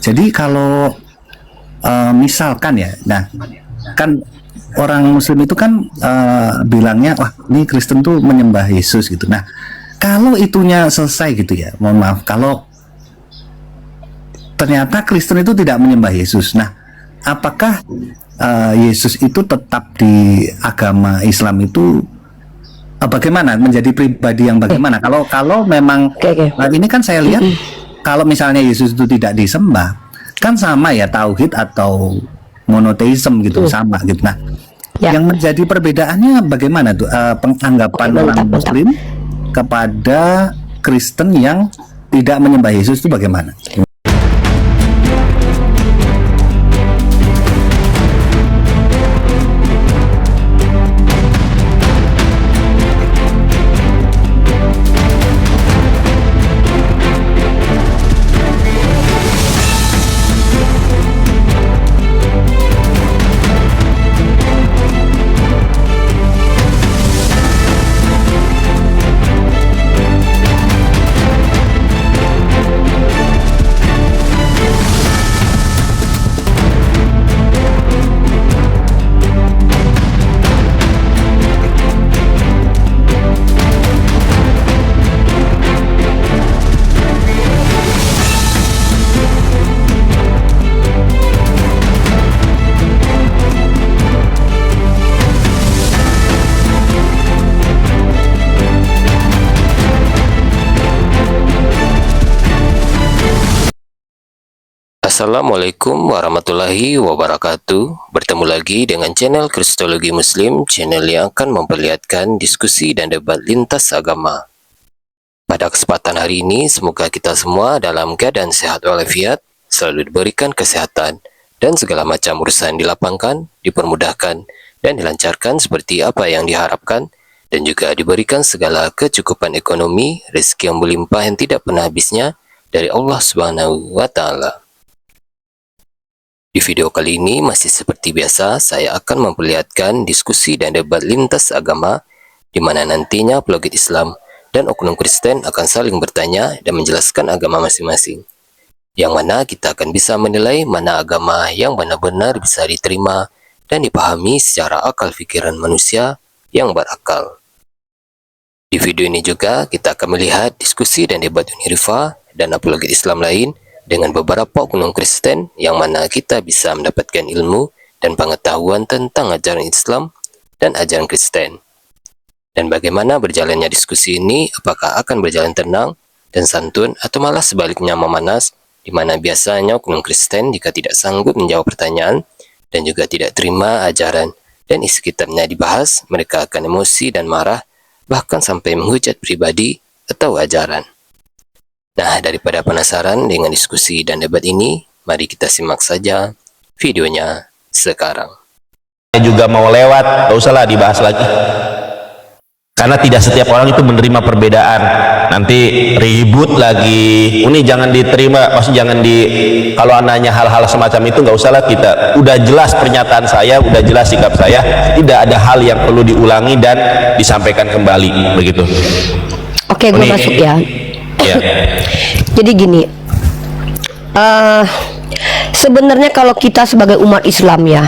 Jadi kalau misalkan ya, nah kan orang Muslim itu kan bilangnya, wah ini Kristen tuh menyembah Yesus gitu. Nah kalau itunya selesai gitu ya, mohon maaf, kalau ternyata Kristen itu tidak menyembah Yesus, nah apakah Yesus itu tetap di agama Islam itu bagaimana, menjadi pribadi yang bagaimana? Kalau memang ini kan saya lihat kalau misalnya Yesus itu tidak disembah, kan sama ya tauhid atau monoteisme gitu, sama gitu. Nah, yang menjadi perbedaannya bagaimana tuh penganggapan orang Muslim kepada Kristen yang tidak menyembah Yesus itu bagaimana? Assalamualaikum warahmatullahi wabarakatuh. Bertemu lagi dengan channel Kristologi Muslim, channel yang akan memperlihatkan diskusi dan debat lintas agama. Pada kesempatan hari ini, semoga kita semua dalam keadaan sehat walafiat, selalu diberikan kesehatan, dan segala macam urusan dilapangkan, dipermudahkan, dan dilancarkan seperti apa yang diharapkan, dan juga diberikan segala kecukupan ekonomi, rezeki yang berlimpah yang tidak pernah habisnya dari Allah Subhanahu wa Ta'ala. Di video kali ini masih seperti biasa, saya akan memperlihatkan diskusi dan debat lintas agama di mana nantinya apologet Islam dan oknum Kristen akan saling bertanya dan menjelaskan agama masing-masing. Yang mana kita akan bisa menilai mana agama yang benar-benar bisa diterima dan dipahami secara akal pikiran manusia yang berakal. Di video ini juga kita akan melihat diskusi dan debat Unirifa dan apologet Islam lain dengan beberapa oknum Kristen yang mana kita bisa mendapatkan ilmu dan pengetahuan tentang ajaran Islam dan ajaran Kristen. Dan bagaimana berjalannya diskusi ini, apakah akan berjalan tenang dan santun atau malah sebaliknya memanas, di mana biasanya oknum Kristen jika tidak sanggup menjawab pertanyaan dan juga tidak terima ajaran dan isi kitabnya dibahas, mereka akan emosi dan marah, bahkan sampai menghujat pribadi atau ajaran. Nah, daripada penasaran dengan diskusi dan debat ini, mari kita simak saja videonya sekarang. Juga mau lewat, gak usahlah dibahas lagi. Karena tidak setiap orang itu menerima perbedaan. Nanti ribut lagi. Ini jangan diterima, maksudnya jangan kalau nanya hal-hal semacam itu nggak usahlah kita. Udah jelas pernyataan saya, udah jelas sikap saya. Tidak ada hal yang perlu diulangi dan disampaikan kembali, begitu. Oke, gue masuk ya. Ya. Jadi gini, sebenarnya kalau kita sebagai umat Islam ya,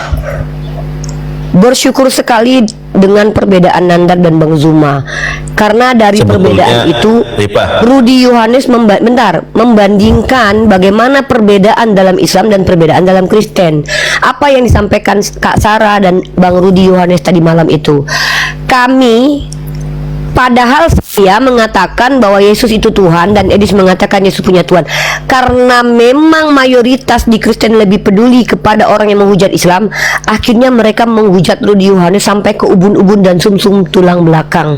bersyukur sekali dengan perbedaan Nandar dan Bang Zuma, karena dari perbedaan itu Rudy Yohanes membandingkan bagaimana perbedaan dalam Islam dan perbedaan dalam Kristen. Apa yang disampaikan Kak Sarah dan Bang Rudy Yohanes tadi malam itu, padahal saya mengatakan bahwa Yesus itu Tuhan dan Edis mengatakan Yesus punya Tuhan. Karena memang mayoritas di Kristen lebih peduli kepada orang yang menghujat Islam, akhirnya mereka menghujat Rudy Yohanes sampai ke ubun-ubun dan sumsum tulang belakang.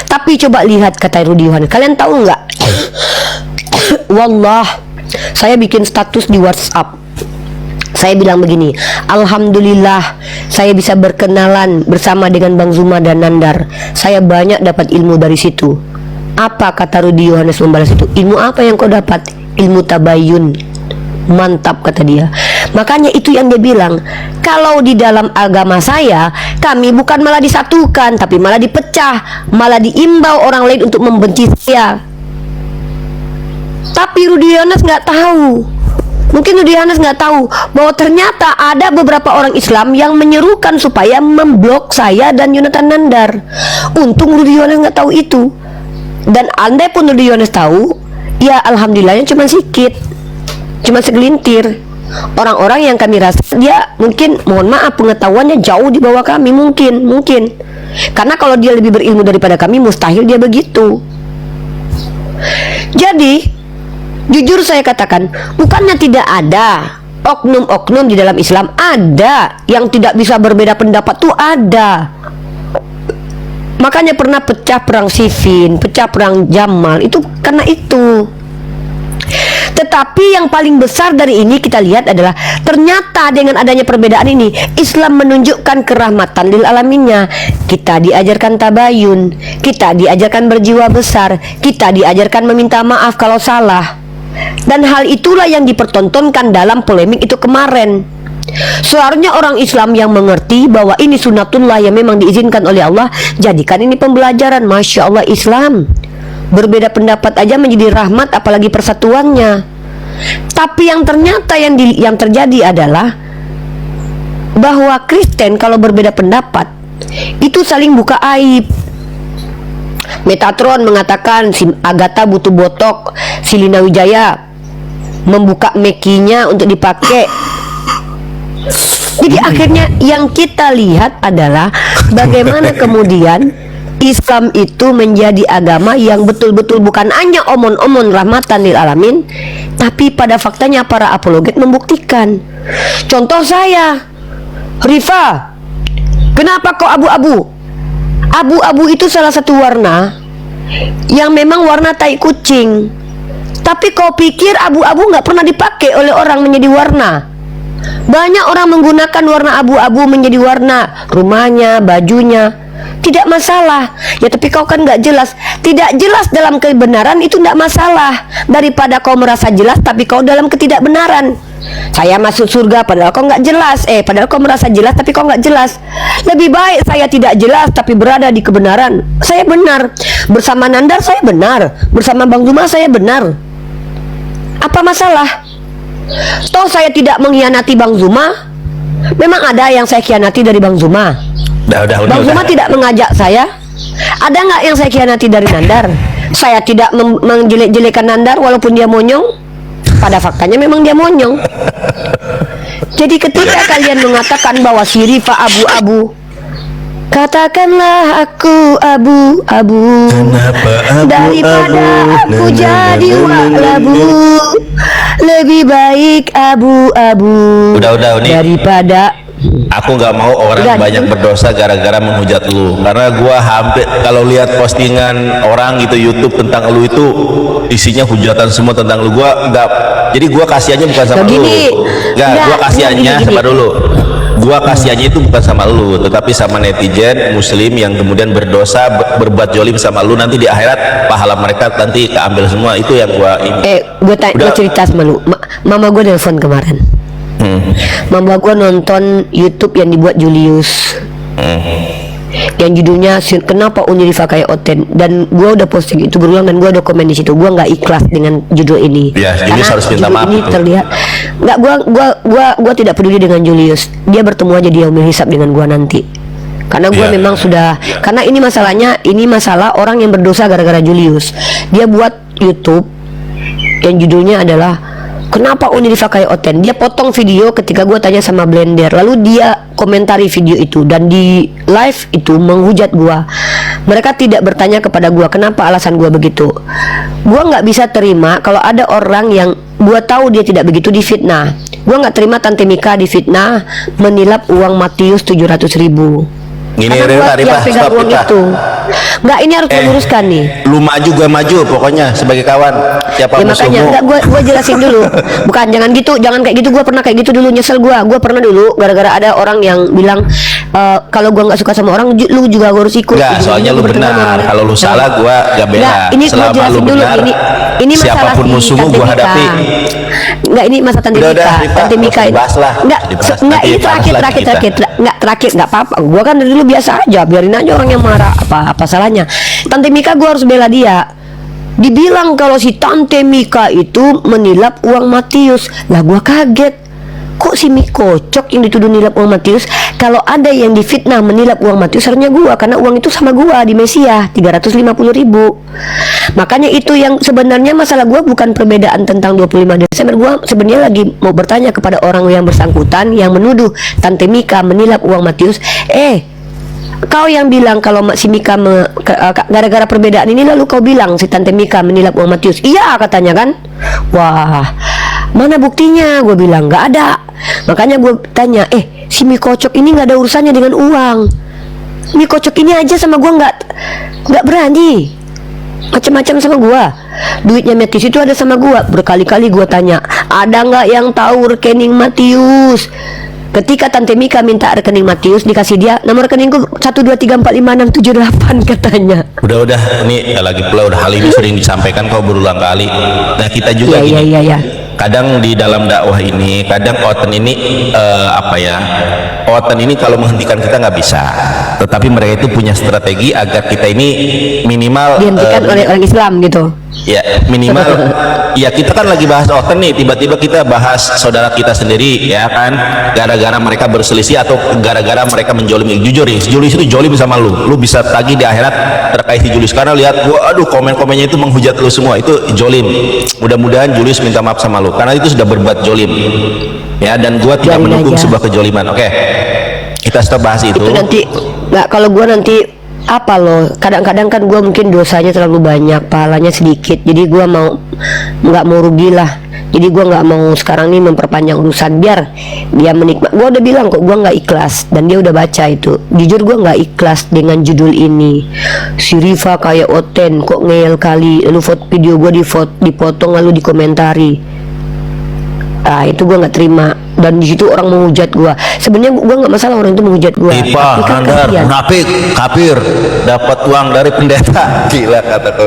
Tapi coba lihat kata Rudy Yohanes, kalian tahu nggak? Wallah, saya bikin status di WhatsApp. Saya bilang begini, alhamdulillah saya bisa berkenalan bersama dengan Bang Zuma dan Nandar. Saya banyak dapat ilmu dari situ. Apa kata Rudy Yohanes membalas itu? Ilmu apa yang kau dapat? Ilmu tabayun. Mantap kata dia. Makanya itu yang dia bilang, kalau di dalam agama saya, kami bukan malah disatukan, tapi malah dipecah, malah diimbau orang lain untuk membenci saya. Tapi Rudi Yohanes nggak tahu. Mungkin Rudi Yohanes nggak tahu bahwa ternyata ada beberapa orang Islam yang menyerukan supaya memblok saya dan Yonatan Nandar. Untung Rudi Yohanes nggak tahu itu. Dan andai pun Rudi Yohanes tahu, ya alhamdulillahnya cuma sedikit, cuma segelintir. Orang-orang yang kami rasa dia mungkin, mohon maaf, pengetahuannya jauh di bawah kami, mungkin. Karena kalau dia lebih berilmu daripada kami, mustahil dia begitu. Jadi jujur saya katakan, bukannya tidak ada oknum-oknum di dalam Islam, ada yang tidak bisa berbeda pendapat tuh ada. Makanya pernah pecah perang Siffin, pecah perang Jamal, itu karena itu. Tetapi yang paling besar dari ini kita lihat adalah ternyata dengan adanya perbedaan ini, Islam menunjukkan kerahmatan lil alaminnya. Kita diajarkan tabayun, kita diajarkan berjiwa besar, kita diajarkan meminta maaf kalau salah. Dan hal itulah yang dipertontonkan dalam polemik itu kemarin. Seharusnya orang Islam yang mengerti bahwa ini sunnatullah yang memang diizinkan oleh Allah, jadikan ini pembelajaran. Masya Allah, Islam berbeda pendapat aja menjadi rahmat, apalagi persatuannya. Tapi yang ternyata yang terjadi adalah bahwa Kristen kalau berbeda pendapat itu saling buka aib. Metatron mengatakan si Agatha butuh botok, si Lina Wijaya membuka mekinya untuk dipakai. Jadi akhirnya yang kita lihat adalah bagaimana kemudian Islam itu menjadi agama yang betul-betul bukan hanya omon-omon rahmatan lil alamin, tapi pada faktanya para apologet membuktikan. Contoh saya, Rifa, kenapa kok abu-abu? Abu-abu itu salah satu warna yang memang warna tai kucing. Tapi kau pikir abu-abu nggak pernah dipakai oleh orang menjadi warna? Banyak orang menggunakan warna abu-abu menjadi warna rumahnya, bajunya. Tidak masalah. Ya tapi kau kan nggak jelas. Tidak jelas dalam kebenaran itu tidak masalah, daripada kau merasa jelas tapi kau dalam ketidakbenaran. Saya masuk surga padahal kau nggak jelas. Padahal kau merasa jelas tapi kau nggak jelas. Lebih baik saya tidak jelas tapi berada di kebenaran. Saya benar. Bersama Nandar saya benar. Bersama Bang Zuma saya benar. Apa masalah? Toh saya tidak mengkhianati Bang Zuma. Memang ada yang saya khianati dari Bang Zuma. Bang Zuma tidak mengajak saya. Ada nggak yang saya khianati dari Nandar? Saya tidak menjelek-jelekan Nandar walaupun dia monyong. Pada faktanya memang dia monyong. Jadi ketika kalian mengatakan bahwa si Rifa abu-abu, katakanlah aku abu-abu. Daripada aku jadi walabu, lebih baik abu-abu daripada. Aku nggak mau orang banyak berdosa gara-gara menghujat lu, karena gua hampir kalau lihat postingan orang gitu YouTube tentang lu itu isinya hujatan semua tentang lu. Gua nggak, jadi gua kasihannya bukan sama lu, gua kasihannya sama dulu. Gua kasihannya itu bukan sama lu, tetapi sama netizen Muslim yang kemudian berdosa, berbuat jolim sama lu. Nanti di akhirat pahala mereka nanti keambil semua. Itu yang gua ini. Gua cerita sama lu. Mama gua nelfon kemarin. Mama gue nonton YouTube yang dibuat Julius, yang judulnya kenapa Uni Rifa kayak Oten, dan gue udah posting itu berulang dan gue udah komen di situ. Gue nggak ikhlas dengan judul ini. Ya, Julius harus minta maaf. Ini terlihat nggak, gue tidak peduli dengan Julius. Dia bertemu aja, dia umil hisab dengan gue nanti. Karena gue memang sudah, karena ini masalahnya, ini masalah orang yang berdosa gara-gara Julius. Dia buat YouTube yang judulnya adalah kenapa Uni Rifa kayak Oten. Dia potong video ketika gue tanya sama Blender, lalu dia komentari video itu dan di live itu menghujat gue. Mereka tidak bertanya kepada gue kenapa alasan gue begitu. Gue nggak bisa terima kalau ada orang yang gue tahu dia tidak begitu difitnah. Gue nggak terima Tante Mika difitnah menilap uang Matius 700.000. Ini Rifa, stop uang kita. itu. Nggak, ini harus diluruskan nih. Lu maju gue maju pokoknya sebagai kawan. Siapa Ya makanya musuhmu? enggak, gue jelasin dulu. Bukan, jangan gitu, jangan kayak gitu. Gue pernah kayak gitu dulu, nyesel gue. Gue pernah dulu gara-gara ada orang yang bilang kalau gue nggak suka sama orang, lu juga harus ikut. Enggak, soalnya lu benar. Kalau lu salah, gue gak bela. Nggak, ini gue selama jelasin lu dulu. benar, Ini masalah siapapun si musuhmu Tante gue Mika. hadapi. Enggak, ini masalah Tante Udah, Mika. Rifa, Tante Mika ini. Enggak, ini terakhir. Enggak apa-apa. Gue kan dari dulu biasa aja, biarin aja orang yang marah. Apa salahnya? Tante Mika gue harus bela dia. dibilang kalau si Tante Mika itu menilap uang Matius. Lah gua kaget, kok si Mi Kocok yang dituduh nilap uang Matius? Kalau ada yang difitnah menilap uang Matius, harusnya gua, karena uang itu sama gua di Mesia 350.000. Makanya itu yang sebenarnya masalah gua bukan perbedaan tentang 25 Desember. Gua sebenarnya lagi mau bertanya kepada orang yang bersangkutan yang menuduh Tante Mika menilap uang Matius. Kau yang bilang kalau si Mika gara-gara perbedaan ini lalu kau bilang si Tante Mika menilap uang Matius. Iya katanya kan. Wah, mana buktinya? Gue bilang nggak ada. Makanya gue tanya, si Mi Kocok ini nggak ada urusannya dengan uang. Mi Kocok ini aja sama gue nggak berani macam-macam sama gue. Duitnya Matius itu ada sama gue. Berkali-kali gue tanya, ada nggak yang tahu rekening Matius? Ketika Tante Mika minta rekening Matius, dikasih dia nomor rekeningku 123456778 katanya. Udah ini lagi pula hal ini sering disampaikan kau berulang kali. Nah kita juga Iya. Kadang di dalam dakwah ini, kadang oten ini oten ini kalau menghentikan kita nggak bisa, tetapi mereka itu punya strategi agar kita ini minimal dihentikan oleh orang Islam gitu. Ya minimal ya kita kan lagi bahas oten nih, tiba-tiba kita bahas saudara kita sendiri ya kan, gara-gara mereka berselisih atau gara-gara mereka menjolimi. Jujur ya, Julius itu jolim sama lu bisa tagih di akhirat terkait si Julius, karena lihat waduh komen-komennya itu menghujat lu semua, itu jolim. Mudah-mudahan Julius minta maaf sama lu karena itu sudah berbuat jolim ya, dan gua tidak mendukung sebuah kejoliman. Oke, kita stop bahas itu nanti nggak, kalau gua nanti apa loh, kadang-kadang kan gue mungkin dosanya terlalu banyak, pahalanya sedikit, jadi gue nggak mau rugi lah. Jadi gue nggak mau sekarang nih memperpanjang urusan, biar dia menikmati. Gue udah bilang kok gue nggak ikhlas, dan dia udah baca itu. Jujur gue nggak ikhlas dengan judul ini. Si Rifa kayak Oten kok ngeyel kali, lalu video gue dipotong lalu dikomentari. Itu gue nggak terima, dan di situ orang menghujat gue. Sebenarnya gue nggak masalah orang itu menghujat gue. Ipa, Handar, munafik, kafir, dapat uang dari pendeta. Gila kata kau.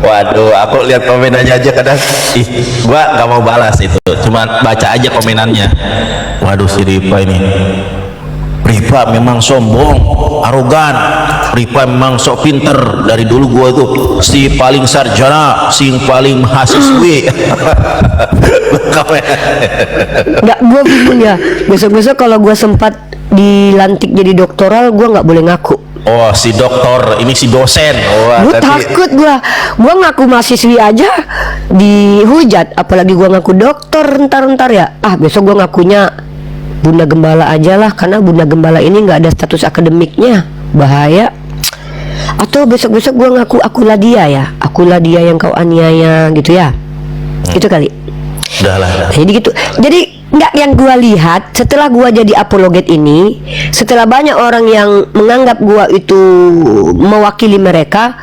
Waduh, aku lihat komenannya aja kadang, gue nggak mau balas itu, cuma baca aja komenannya. Waduh si Ripa ini. Rifa memang sombong, arogan. Rifa memang sok pinter. Dari dulu gua itu si paling sarjana, si paling mahasiswi. Nggak, gua bingung ya. Besok-besok kalau gua sempat dilantik jadi doktoral, gua nggak boleh ngaku. Oh, si doktor, ini si dosen. Gue takut gua ngaku mahasiswi aja dihujat, apalagi gua ngaku dokter ntar ya. Besok gua ngakunya Bunda Gembala aja lah, karena Bunda Gembala ini nggak ada status akademiknya, bahaya. Atau besok-besok gue ngaku akulah dia yang kau aniaya gitu ya, gitu kali. Dah. Jadi gitu. Jadi nggak, yang gue lihat setelah gue jadi apologet ini, setelah banyak orang yang menganggap gue itu mewakili mereka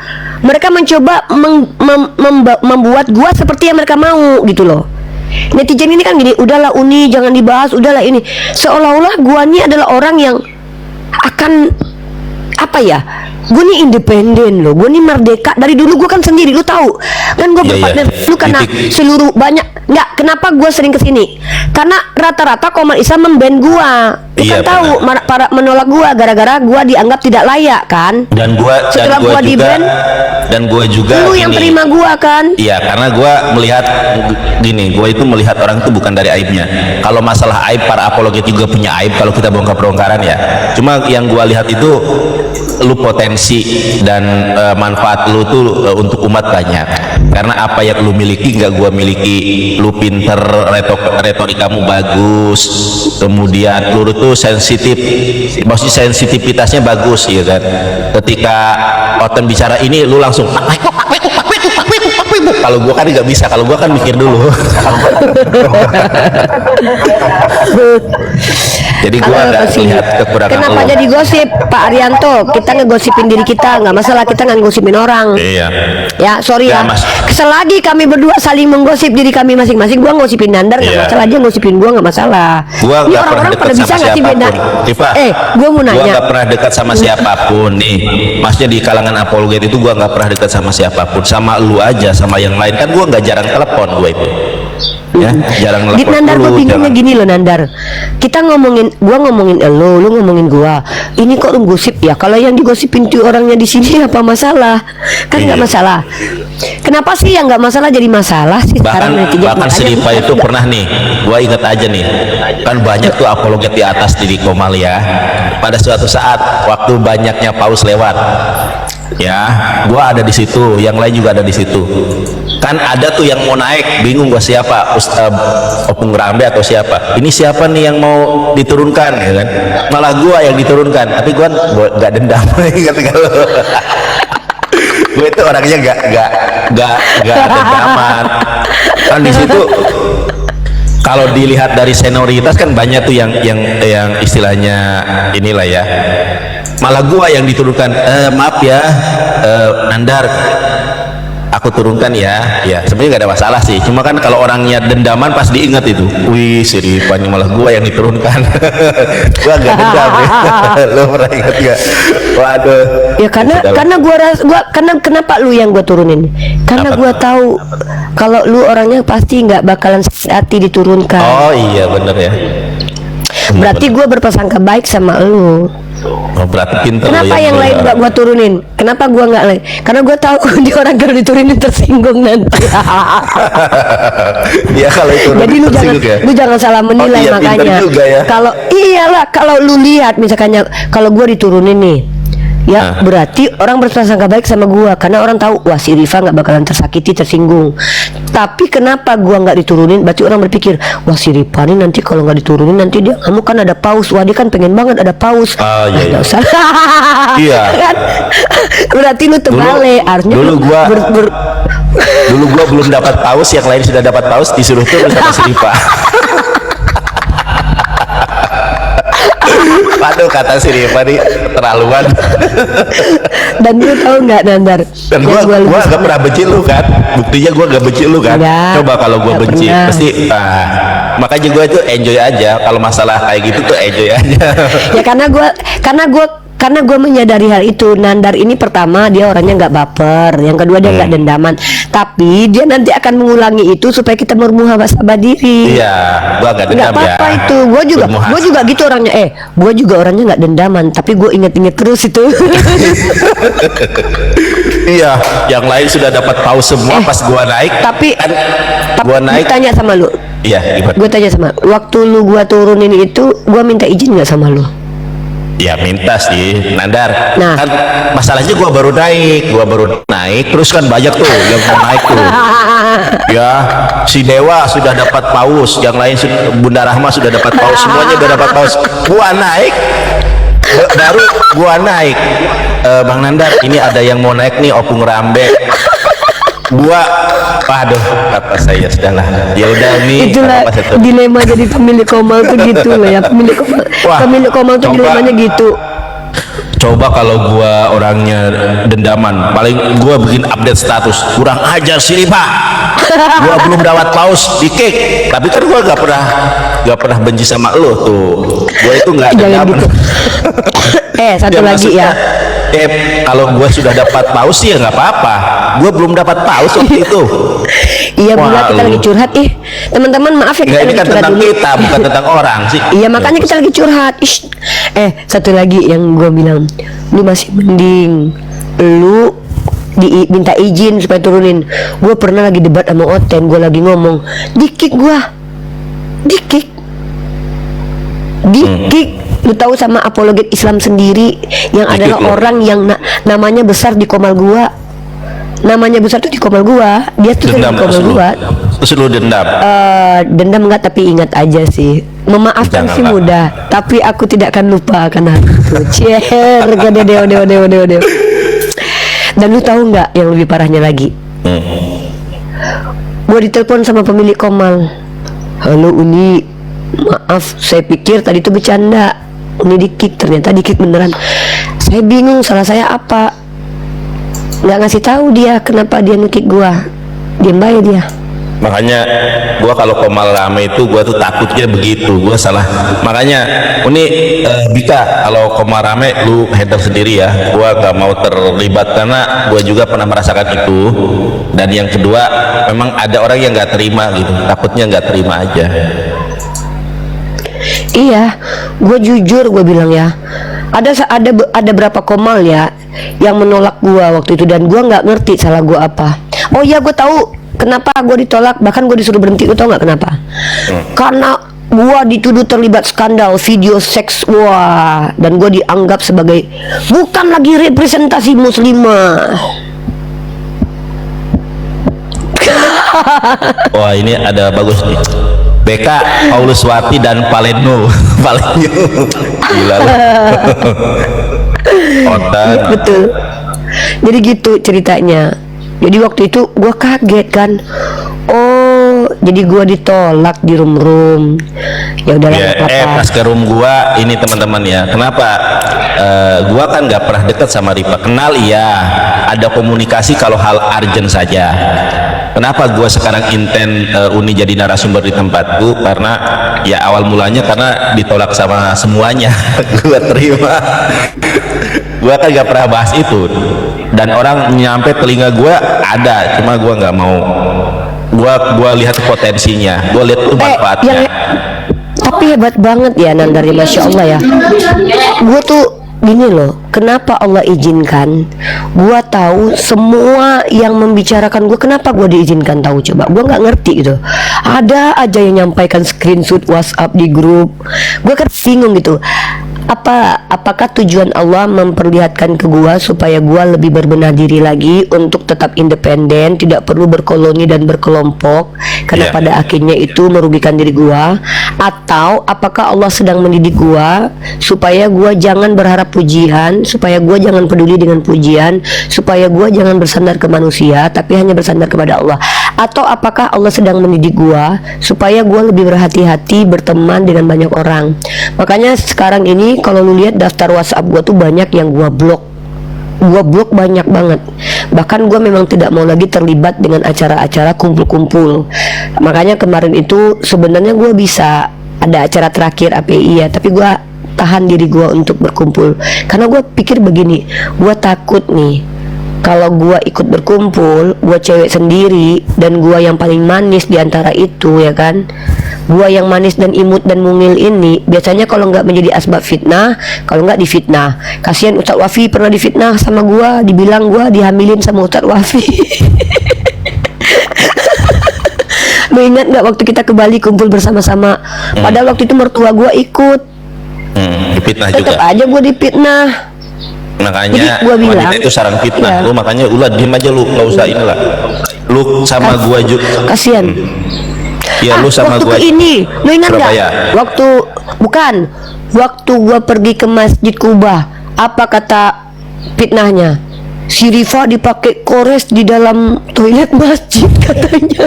mencoba membuat gue seperti yang mereka mau gitu loh. Netizen ini kan gini, udahlah Uni jangan dibahas, udahlah ini, seolah-olah gua ini adalah orang yang akan gue nih independen loh, gue nih merdeka dari dulu, gue kan sendiri, lu tahu kan, gue berpartner lu karena seluruh banyak. Nggak, kenapa gue sering kesini, karena rata-rata komunitas Islam memban gue. Lu kan tahu para menolak gue gara-gara gue dianggap tidak layak kan, dan setelah gue di-ban, dan gue juga lu yang terima gue kan. Iya, karena gue melihat gini, gue itu melihat orang itu bukan dari aibnya. Kalau masalah aib, para apologet juga punya aib kalau kita bongkar-bongkaran ya. Cuma yang gue lihat itu lu potensi dan manfaat lu tuh untuk umat banyak, karena apa yang lu miliki nggak gua miliki. Lu pinter, retorikamu bagus, kemudian lu tuh sensitif, maksudnya sensitivitasnya bagus ya kan. Ketika Oten bicara ini lu langsung kalau gua kan nggak bisa, kalau gua kan mikir dulu. Jadi gua nggak lihat kekurangan. Kenapa jadi gosip, Pak Arianto? Kita ngegosipin diri kita, nggak masalah, kita nggak ngegosipin orang. Iya. Ya sorry ya. Selagi kami berdua saling menggosip diri kami masing-masing, gua ngosipin Nandar nggak masalah, dia ngosipin gua nggak masalah. Gua ini orang-orang pada bisa nggak sih beda? Gua mau nanya. Gua nggak pernah dekat sama siapapun nih. Maksudnya di kalangan apologet itu gua nggak pernah dekat sama siapapun. Sama lu aja, sama yang lain kan gua nggak jarang telepon gue itu. Ya, jarang Dit, nelfon Nandar, gue dulu, bingungnya jangan. gini loh Nandar. Kita ngomongin, gua ngomongin elo, lu ngomongin gua. Ini kok lu gosip ya? Kalau yang digosipin tuh orangnya di sini apa masalah? Kan nggak Iya. masalah. Kenapa sih yang nggak masalah jadi masalah sih sekarang Bahkan makanya Siripa itu pernah nih, gua ingat aja nih, kan banyak tuh apologet di atas di Komal ya. Pada suatu saat waktu banyaknya paus lewat, ya, gua ada di situ, yang lain juga ada di situ. Kan ada tuh yang mau naik, bingung gua siapa, Opung Rambe atau siapa. Ini siapa nih yang mau diturunkan, ya kan? Malah gua yang diturunkan, tapi gua nggak dendam, ingat kalau gue itu orangnya nggak dendaman. Kan di situ kalau dilihat dari senioritas kan banyak tuh yang istilahnya inilah ya, malah gua yang diturunkan. Maaf ya, Nandar, aku turunkan ya. Ya sebenarnya nggak ada masalah sih, cuma kan kalau orangnya dendaman pas diingat itu, wih Siripan malah gua yang diturunkan. Gua nggak dendam ya. Lo pernah ingat gak? Waduh ya karena kenapa lu yang gue turunin? Karena gue tahu kalau lu orangnya pasti nggak bakalan hati diturunkan. Oh iya bener ya. Berarti gue berprasangka baik sama lu. Oh, berarti pinter lo Kenapa yang lain bener. gak gue turunin? Kenapa gue nggak lain? Karena gue tahu di orang kalau diturunin tersinggung nanti. Ya kalau itu Jadi lu jangan salah menilai. Oh, iya, pinter makanya. juga ya. Kalau iyalah kalau lu lihat misalkannya kalau gue diturunin nih. Ya berarti orang berprasangka baik sama gua karena orang tahu wah si Rifa nggak bakalan tersakiti tersinggung. Tapi kenapa gua nggak diturunin? Berarti orang berpikir wah si Rifa nih nanti kalau nggak diturunin nanti dia kamu kan ada paus. Wah dia kan pengen banget ada paus. Ah, iya, Nggak iya. usah. Iya. Kan? Berarti lu terbalik. Harusnya dulu lu gua dulu gua belum dapat paus, yang lain sudah dapat paus, disuruh turun sama si Rifa. Waduh kata si Rifa nih keterlaluan. Dan lu tahu nggak Nandar? Dan gua gak pernah benci lu kan, buktinya gua gak benci lu kan. Enggak, Coba kalau gua enggak benci pernah. pasti makanya gua itu enjoy aja kalau masalah kayak gitu tuh enjoy aja. Ya karena gue menyadari hal itu. Nandar ini pertama dia orangnya nggak baper, yang kedua dia nggak dendaman, tapi dia nanti akan mengulangi itu supaya kita bermuhasabah diri. Iya, gua gak Nggak dendam ya. apa-apa itu. Gue juga gitu orangnya. Gue juga orangnya nggak dendaman, tapi gue inget-inget terus itu. Iya, yang lain sudah dapat paus semua pas gua naik. tapi Gua naik. gue tanya sama lu. Iya, gimana? Gue tanya sama, waktu lu gue turunin itu, gue minta izin nggak sama lu? Ya minta sih, Nandar. Nah. Kan masalahnya gua baru naik, terus kan banyak tuh yang mau naik tuh. Ya, si Dewa sudah dapat paus, yang lain Bunda Rahma sudah dapat paus, semuanya udah dapat paus. Gua naik, baru gua naik. Bang Nandar, ini ada yang mau naik nih, Opung Rambe. Gua, waduh, kata saya sudahlah. Ya udah nih. Itulah dilema jadi pemilik Komal tuh gitu loh ya. Wah, Pemilik Komal tuh coba. dilemanya gitu. Coba kalau gua orangnya dendaman, paling gua bikin update status, kurang ajar si Rifa. Gua belum dapat paus di kick, tapi kan gua gak pernah benci sama lo tuh. Gua itu nggak Jangan dendaman. gitu. Satu Ya, lagi ya. Kalau gua sudah dapat paus sih ya nggak apa-apa. Gua belum dapat paus waktu itu. Iya Wah, Bunda, kita lu. lagi curhat. Teman-teman maaf ya kita Nggak, ini lagi kan curhat tentang dulu. kita, bukan tentang orang sih. Iya makanya kita lagi curhat. Satu lagi yang gue bilang, lu masih mending lu minta izin supaya turunin. Gue pernah lagi debat sama Oten, gue lagi ngomong, dikik gue, dikik. Lu tahu sama apologet Islam sendiri yang adalah lu. orang yang namanya besar di Komal gua. Namanya besar tuh di Komal gua. Dia tuh sering di Komal gua. Terus lu dendam. Dendam enggak, tapi ingat aja sih. Memaafkan sih Janganlah. mudah, tapi aku tidak akan lupa akan hal itu. Cier, dewa. Dan lu tahu nggak yang lebih parahnya lagi? Gua ditelepon sama pemilik Komal. Halo Uni, maaf, saya pikir tadi itu bercanda. Uni dikik, ternyata dikik beneran. Saya bingung, salah saya apa? Nggak ngasih tahu dia kenapa dia ngekik gua. Diam baik dia. Makanya gua kalau komal rame itu gua tuh takutnya begitu, gua salah. Makanya ini Bika, kalau komal rame lu handle sendiri ya, gua gak mau terlibat karena gua juga pernah merasakan itu. Dan yang kedua, memang ada orang yang gak terima gitu, takutnya gak terima aja. Iya, gue jujur gue bilang ya, ada berapa komal ya yang menolak gue waktu itu, dan gue nggak ngerti salah gue apa. Oh iya, gue tahu kenapa gue ditolak, bahkan gue disuruh berhenti. Gue tahu nggak kenapa? Karena gue dituduh terlibat skandal video seks, wah, dan gue dianggap sebagai bukan lagi representasi muslimah. Wah, ini ada bagus nih. BK Paulus Wati dan Paleno. Gila lu. Otak. Betul. Jadi gitu ceritanya. Jadi waktu itu gue kaget kan. Oh, jadi gue ditolak di room. Ya udah Ya, pas ke room gua ini teman-teman ya. Kenapa? Gua kan nggak pernah dekat sama Rifa. Kenal iya, ada komunikasi kalau hal urgent saja. Kenapa gua sekarang inten Uni jadi narasumber di tempatku? Karena ya awal mulanya karena ditolak sama semuanya. Gua terima. Gua kan nggak pernah bahas itu. Dan orang nyampe telinga gua ada, cuma gua nggak mau. Gua lihat potensinya, gua lihat tuh manfaatnya. Tapi hebat banget ya Nandar, Masya Allah ya. Gue tuh gini loh, kenapa Allah izinkan gue tahu semua yang membicarakan gue, kenapa gue diizinkan tahu? Coba gue nggak ngerti gitu. Ada aja yang nyampaikan screenshot WhatsApp di grup, gue kan bingung gitu. Apakah tujuan Allah memperlihatkan ke gua supaya gua lebih berbenah diri lagi untuk tetap independen, tidak perlu berkoloni dan berkelompok karena pada akhirnya itu merugikan diri gua? Atau apakah Allah sedang mendidik gua supaya gua jangan berharap pujian, supaya gua jangan peduli dengan pujian, supaya gua jangan bersandar ke manusia tapi hanya bersandar kepada Allah? Atau apakah Allah sedang mendidik gua supaya gua lebih berhati-hati berteman dengan banyak orang? Makanya sekarang ini kalau lu lihat daftar WhatsApp gua tuh banyak yang gua blok banyak banget. Bahkan gua memang tidak mau lagi terlibat dengan acara-acara kumpul-kumpul. Makanya kemarin itu sebenarnya gua bisa ada acara terakhir API ya, tapi gua tahan diri gua untuk berkumpul karena gua pikir begini, gua takut nih kalau gua ikut berkumpul, gua cewek sendiri dan gua yang paling manis di antara itu ya kan. Gua yang manis dan imut dan mungil ini biasanya kalau nggak menjadi asbab fitnah, kalau nggak difitnah. Kasihan Ustadz Wafi pernah difitnah sama gua, dibilang gua dihamilin sama Ustadz Wafi. Lu ingat nggak waktu kita ke Bali kumpul bersama-sama? Padahal waktu itu mertua gua ikut. Difitnah tetap juga. aja gua difitnah. Makanya gua bilang, wanita itu sarang fitnah. ya. Lu makanya ulah diem aja, lu nggak usah inilah. Lu sama gua juga. Kasihan. Ya lu sama waktu gua ke ini, lu ingat nggak? Surabaya. Waktu gua pergi ke Masjid Kuba, apa kata fitnahnya? Si Rifa dipakai kores di dalam toilet masjid katanya.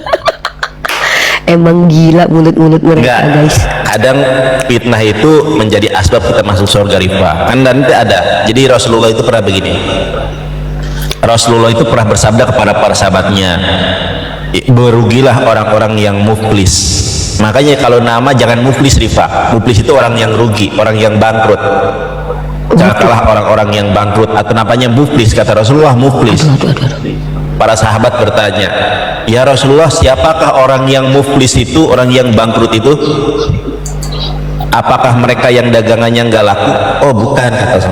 Emang gila mulut-mulut mereka. Enggak, guys. kadang fitnah itu menjadi asbab kita masuk surga Rifa. Kan nanti ada. Jadi Rasulullah itu pernah begini. Rasulullah itu pernah bersabda kepada para sahabatnya, berugilah orang-orang yang muflis. Makanya kalau nama jangan muflis Rifa. Muflis itu orang yang rugi, orang yang bangkrut. Janganlah orang-orang yang bangkrut, atau namanya muflis. Kata Rasulullah, muflis. Para sahabat bertanya, ya Rasulullah, siapakah orang yang muflis itu, orang yang bangkrut itu? Apakah mereka yang dagangannya nggak laku? Oh bukan, kata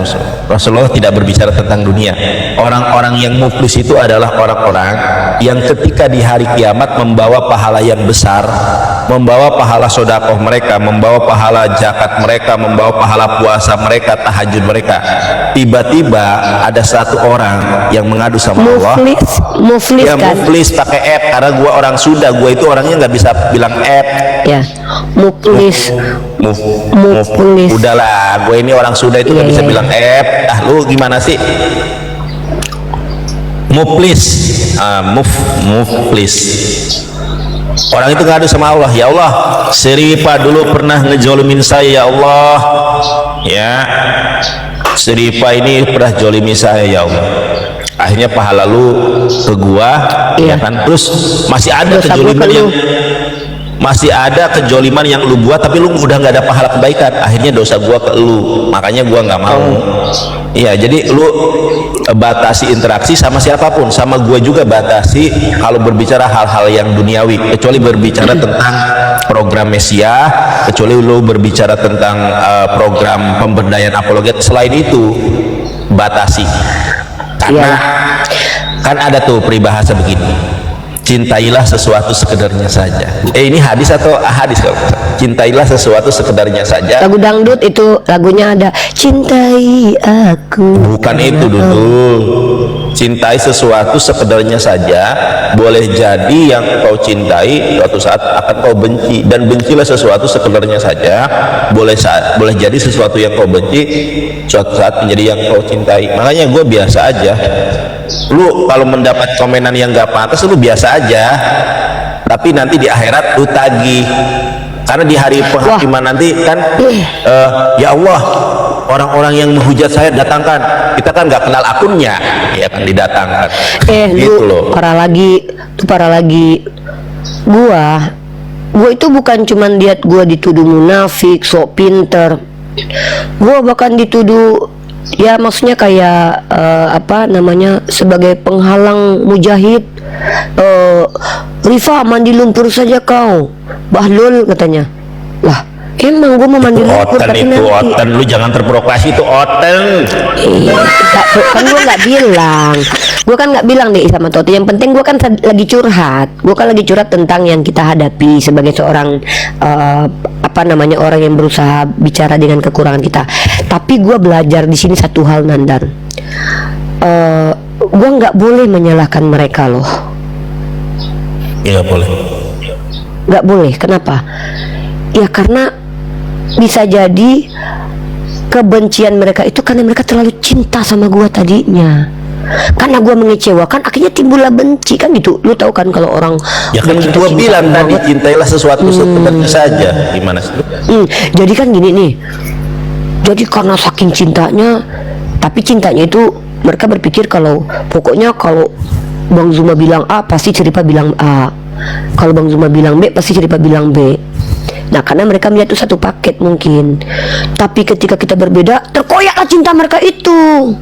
Rasulullah tidak berbicara tentang dunia. Orang-orang yang muflis itu adalah orang-orang yang ketika di hari kiamat membawa pahala yang besar, membawa pahala sodakoh mereka, membawa pahala zakat mereka, membawa pahala puasa mereka, tahajud mereka. Tiba-tiba ada satu orang yang mengadu sama Allah. Muflis Ya kan? muflis pakai F, karena gua orang Sunda, gua itu orangnya nggak bisa bilang F. Ya, muflis. Muflis. Udahlah, gue ini orang Sunda itu nggak bisa bilang F. Ah lu gimana sih? Muflis, muflis. Orang itu ngadu sama Allah, ya Allah, si Rifa dulu pernah ngejolimin saya, ya Allah, ya. si Rifa ini pernah jolimi saya ya Allah, akhirnya pahala lu ke gua, ya kan, terus masih ada Dosa gua kejoliman ke lu. yang masih ada kejoliman yang lu buat tapi lu udah nggak ada pahala kebaikan, akhirnya dosa gua ke lu, makanya gua nggak mau. Iya, jadi lu batasi interaksi sama siapapun, sama gua juga batasi kalau berbicara hal-hal yang duniawi, kecuali berbicara tentang program Mesia, kecuali lu berbicara tentang program pemberdayaan apologet, selain itu batasi. Karena kan ada tuh peribahasa begini, cintailah sesuatu sekedarnya saja. Ini hadis atau hadis kalau cintailah sesuatu sekedarnya saja. Lagu dangdut itu lagunya ada cintai aku. Bukan itu dulu. Cintai sesuatu sekedarnya saja. Boleh jadi yang kau cintai suatu saat akan kau benci, dan bencilah sesuatu sekedarnya saja. Boleh jadi sesuatu yang kau benci suatu saat menjadi yang kau cintai. Makanya gue biasa aja. Lu kalau mendapat komenan yang gak pantas lu biasa aja, tapi nanti di akhirat lu tagih, karena di hari penghakiman nanti kan ya Allah, orang-orang yang menghujat saya datangkan, kita kan nggak kenal akunnya, ya kan, didatangkan. Gitu lu loh. parah lagi gua itu bukan cuman lihat gua dituduh munafik, sok pinter, gua bahkan dituduh, ya maksudnya kayak sebagai penghalang mujahid. Rifa, mandi lumpur saja kau, Bahlul katanya. Lah, emang gue mau mandi lumpur, Oten tapi itu nanti oten, lu jangan terprovokasi, itu oten. kan gue nggak bilang deh sama Toti. Yang penting gue kan lagi curhat, tentang yang kita hadapi sebagai seorang orang yang berusaha bicara dengan kekurangan kita. Tapi gue belajar di sini satu hal, Nandar. Gue nggak boleh menyalahkan mereka loh. Iya boleh. Nggak boleh. Kenapa? Ya karena bisa jadi kebencian mereka itu karena mereka terlalu cinta sama gua tadinya. Karena gua mengecewakan, akhirnya timbullah benci, kan gitu. Lu tahu kan kalau orang Ya kan gua bilang tadi, cintailah sesuatu sekedarnya saja. Gimana sih? Jadi kan gini nih. Jadi karena saking cintanya, tapi cintanya itu mereka berpikir kalau pokoknya kalau Bang Zuma bilang A pasti Ceripa bilang A, kalau Bang Zuma bilang B pasti Ceripa bilang B. Nah karena mereka melihat itu satu paket mungkin. Tapi ketika kita berbeda, terkoyaklah cinta mereka itu.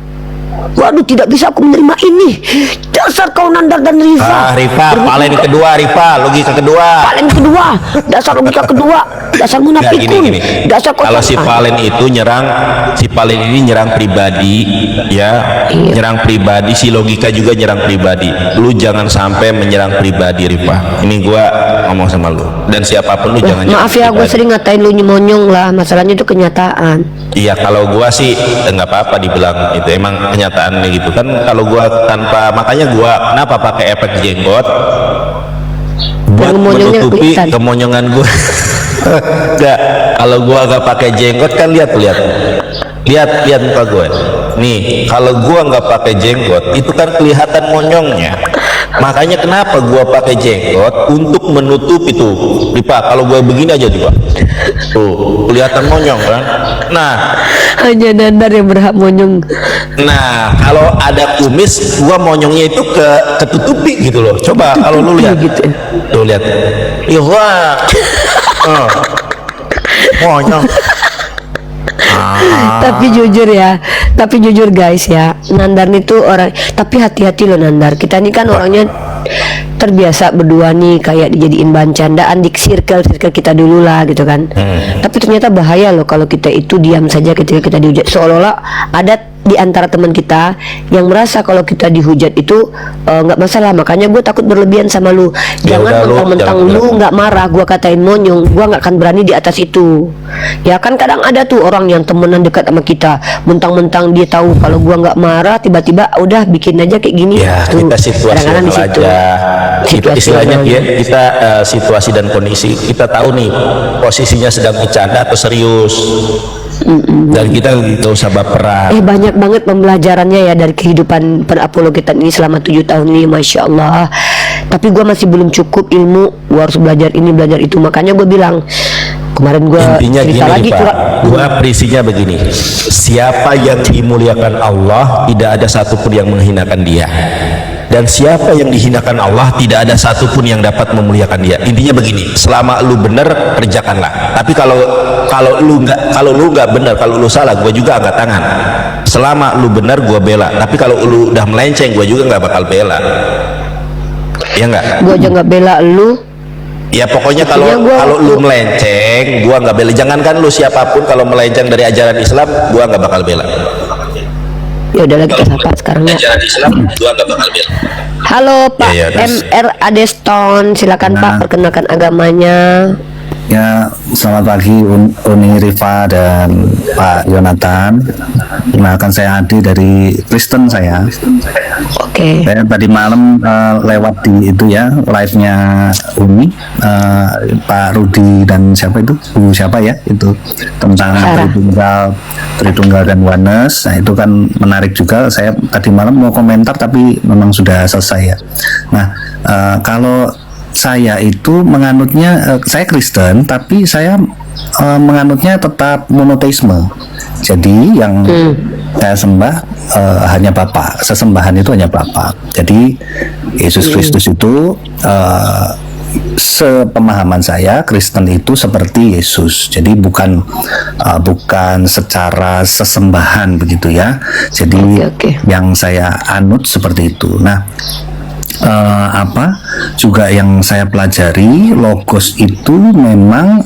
Waduh, tidak bisa aku menerima ini. Dasar kau Nandar dan Rifa. Rifa, palen kedua, Rifa, logika kedua. Palen kedua, dasar logika kedua, dasar munafikun. Dasar kalau si Palen itu si Palen ini nyerang pribadi, ya, nyerang pribadi. Si logika juga nyerang pribadi. Lu jangan sampai menyerang pribadi, Rifa. Ini gua ngomong sama lu. Dan siapapun lu jangan. Maaf ya, gue sering ngatain lu nyemonyong lah. Masalahnya itu kenyataan. Iya, kalau gua sih nggak apa-apa dibilang itu, emang kenyataannya gitu kan. Kalau gua tanpa, makanya gua kenapa pakai efek jenggot buat menutupi kemonyongan gua. Enggak, kalau gua nggak pakai jenggot kan lihat muka gua nih. Kalau gua nggak pakai jenggot itu kan kelihatan monyongnya. Makanya kenapa gua pakai jenggot, untuk menutupi tuh. Ripa, kalau gua begini aja Ripa, tuh kelihatan monyong kan. Nah, hanya Nandar yang berhak monyong. Nah, kalau ada kumis, gua monyongnya itu ketutupi gitu loh. Coba kalau lu lihat, gitu. Tuh lihat, iya wah, monyong. Tapi jujur guys ya, Nandar itu orang, tapi hati-hati loh Nandar. Kita ini kan orangnya terbiasa berdua nih kayak dijadiin bahan candaan di circle kita dulu lah gitu kan. Tapi ternyata bahaya loh kalau kita itu diam saja ketika kita dihujat, seolah-olah ada di antara teman kita yang merasa kalau kita dihujat itu nggak masalah. Makanya gue takut berlebihan sama lu. Jangan mentang-mentang lu nggak marah gue katain monyong, gue nggak akan berani di atas itu. Ya kan kadang ada tuh orang yang temenan dekat sama kita, mentang-mentang dia tahu kalau gue nggak marah, tiba-tiba udah bikin aja kayak gini. Ya tuh, kita situasional aja. Istilahnya kita situasi dan kondisi, kita tahu nih posisinya sedang bercanda atau serius. Dan kita nggak usah baperan. Banyak banget pembelajarannya ya dari kehidupan perapologetan ini selama 7 tahun ini, Masya Allah. Tapi gue masih belum cukup ilmu, gue harus belajar ini belajar itu. Makanya gue bilang Kemarin gue Intinya gini cerita lagi nih Pak, curhat. gua prinsipnya begini, siapa yang dimuliakan Allah tidak ada satupun yang menghinakan dia, dan siapa yang dihinakan Allah tidak ada satupun yang dapat memuliakan dia. Intinya begini, selama lu bener kerjakanlah, tapi kalau lu nggak bener, kalau lu salah, gua juga angkat tangan. Selama lu bener gua bela, tapi kalau lu udah melenceng gua juga nggak bakal bela, ya nggak? Gue aja nggak bela lu. Ya pokoknya kalau lu melenceng gua nggak bela. Jangankan lu siapapun, kalau melenceng dari ajaran Islam gua nggak bakal bela. Ya udahlah, kita sapa sekarang ya. Ajaran Islam gua nggak bakal bela. Halo Pak Ya, MR Adeston, silakan Pak perkenalkan agamanya. Ya, selamat pagi Uni Rifa dan Pak Yonatan. Kenalkan, saya Adi dari Kristen saya. Oke. Saya tadi malam lewat di itu ya, live-nya Uni, Pak Rudi dan siapa itu? Siapa ya? Itu tentang Tritunggal dan Oneness. Nah, itu kan menarik juga. Saya tadi malam mau komentar tapi memang sudah selesai ya. Nah, kalau saya itu menganutnya, saya Kristen tapi saya menganutnya tetap monoteisme. Jadi yang saya sembah hanya Bapa, sesembahan itu hanya Bapa. Jadi Yesus Kristus itu sepemahaman saya, Kristen itu seperti Yesus. Jadi bukan secara sesembahan begitu ya. Jadi yang saya anut seperti itu. Nah, juga yang saya pelajari, logos itu memang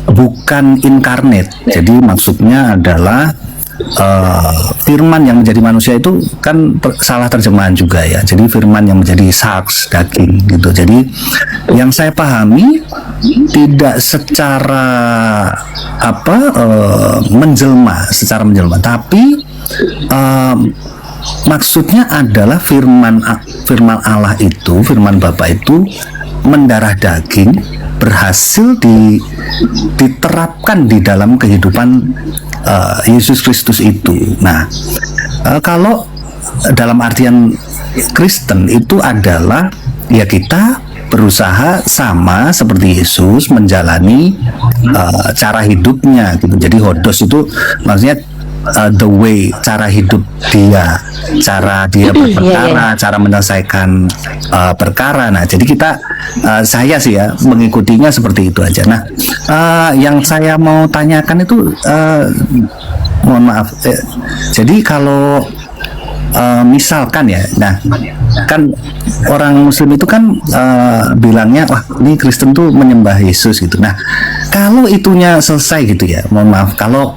bukan inkarnate. Jadi maksudnya adalah firman yang menjadi manusia itu kan salah terjemahan juga ya. Jadi firman yang menjadi sarks, daging gitu. Jadi yang saya pahami tidak secara menjelma, tapi maksudnya adalah firman Allah itu, firman Bapa itu mendarah daging, berhasil diterapkan di dalam kehidupan Yesus Kristus itu. Nah, kalau dalam artian Kristen itu adalah ya kita berusaha sama seperti Yesus menjalani cara hidupnya gitu. Jadi hodos itu maksudnya the way, cara hidup dia, cara dia berperkara, cara menyelesaikan perkara. Nah, jadi saya sih ya mengikutinya seperti itu aja. Nah, yang saya mau tanyakan itu, mohon maaf, jadi kalau misalkan ya, nah kan orang Muslim itu kan bilangnya, wah ini Kristen tuh menyembah Yesus gitu. Nah, kalau itunya selesai gitu ya, mohon maaf, kalau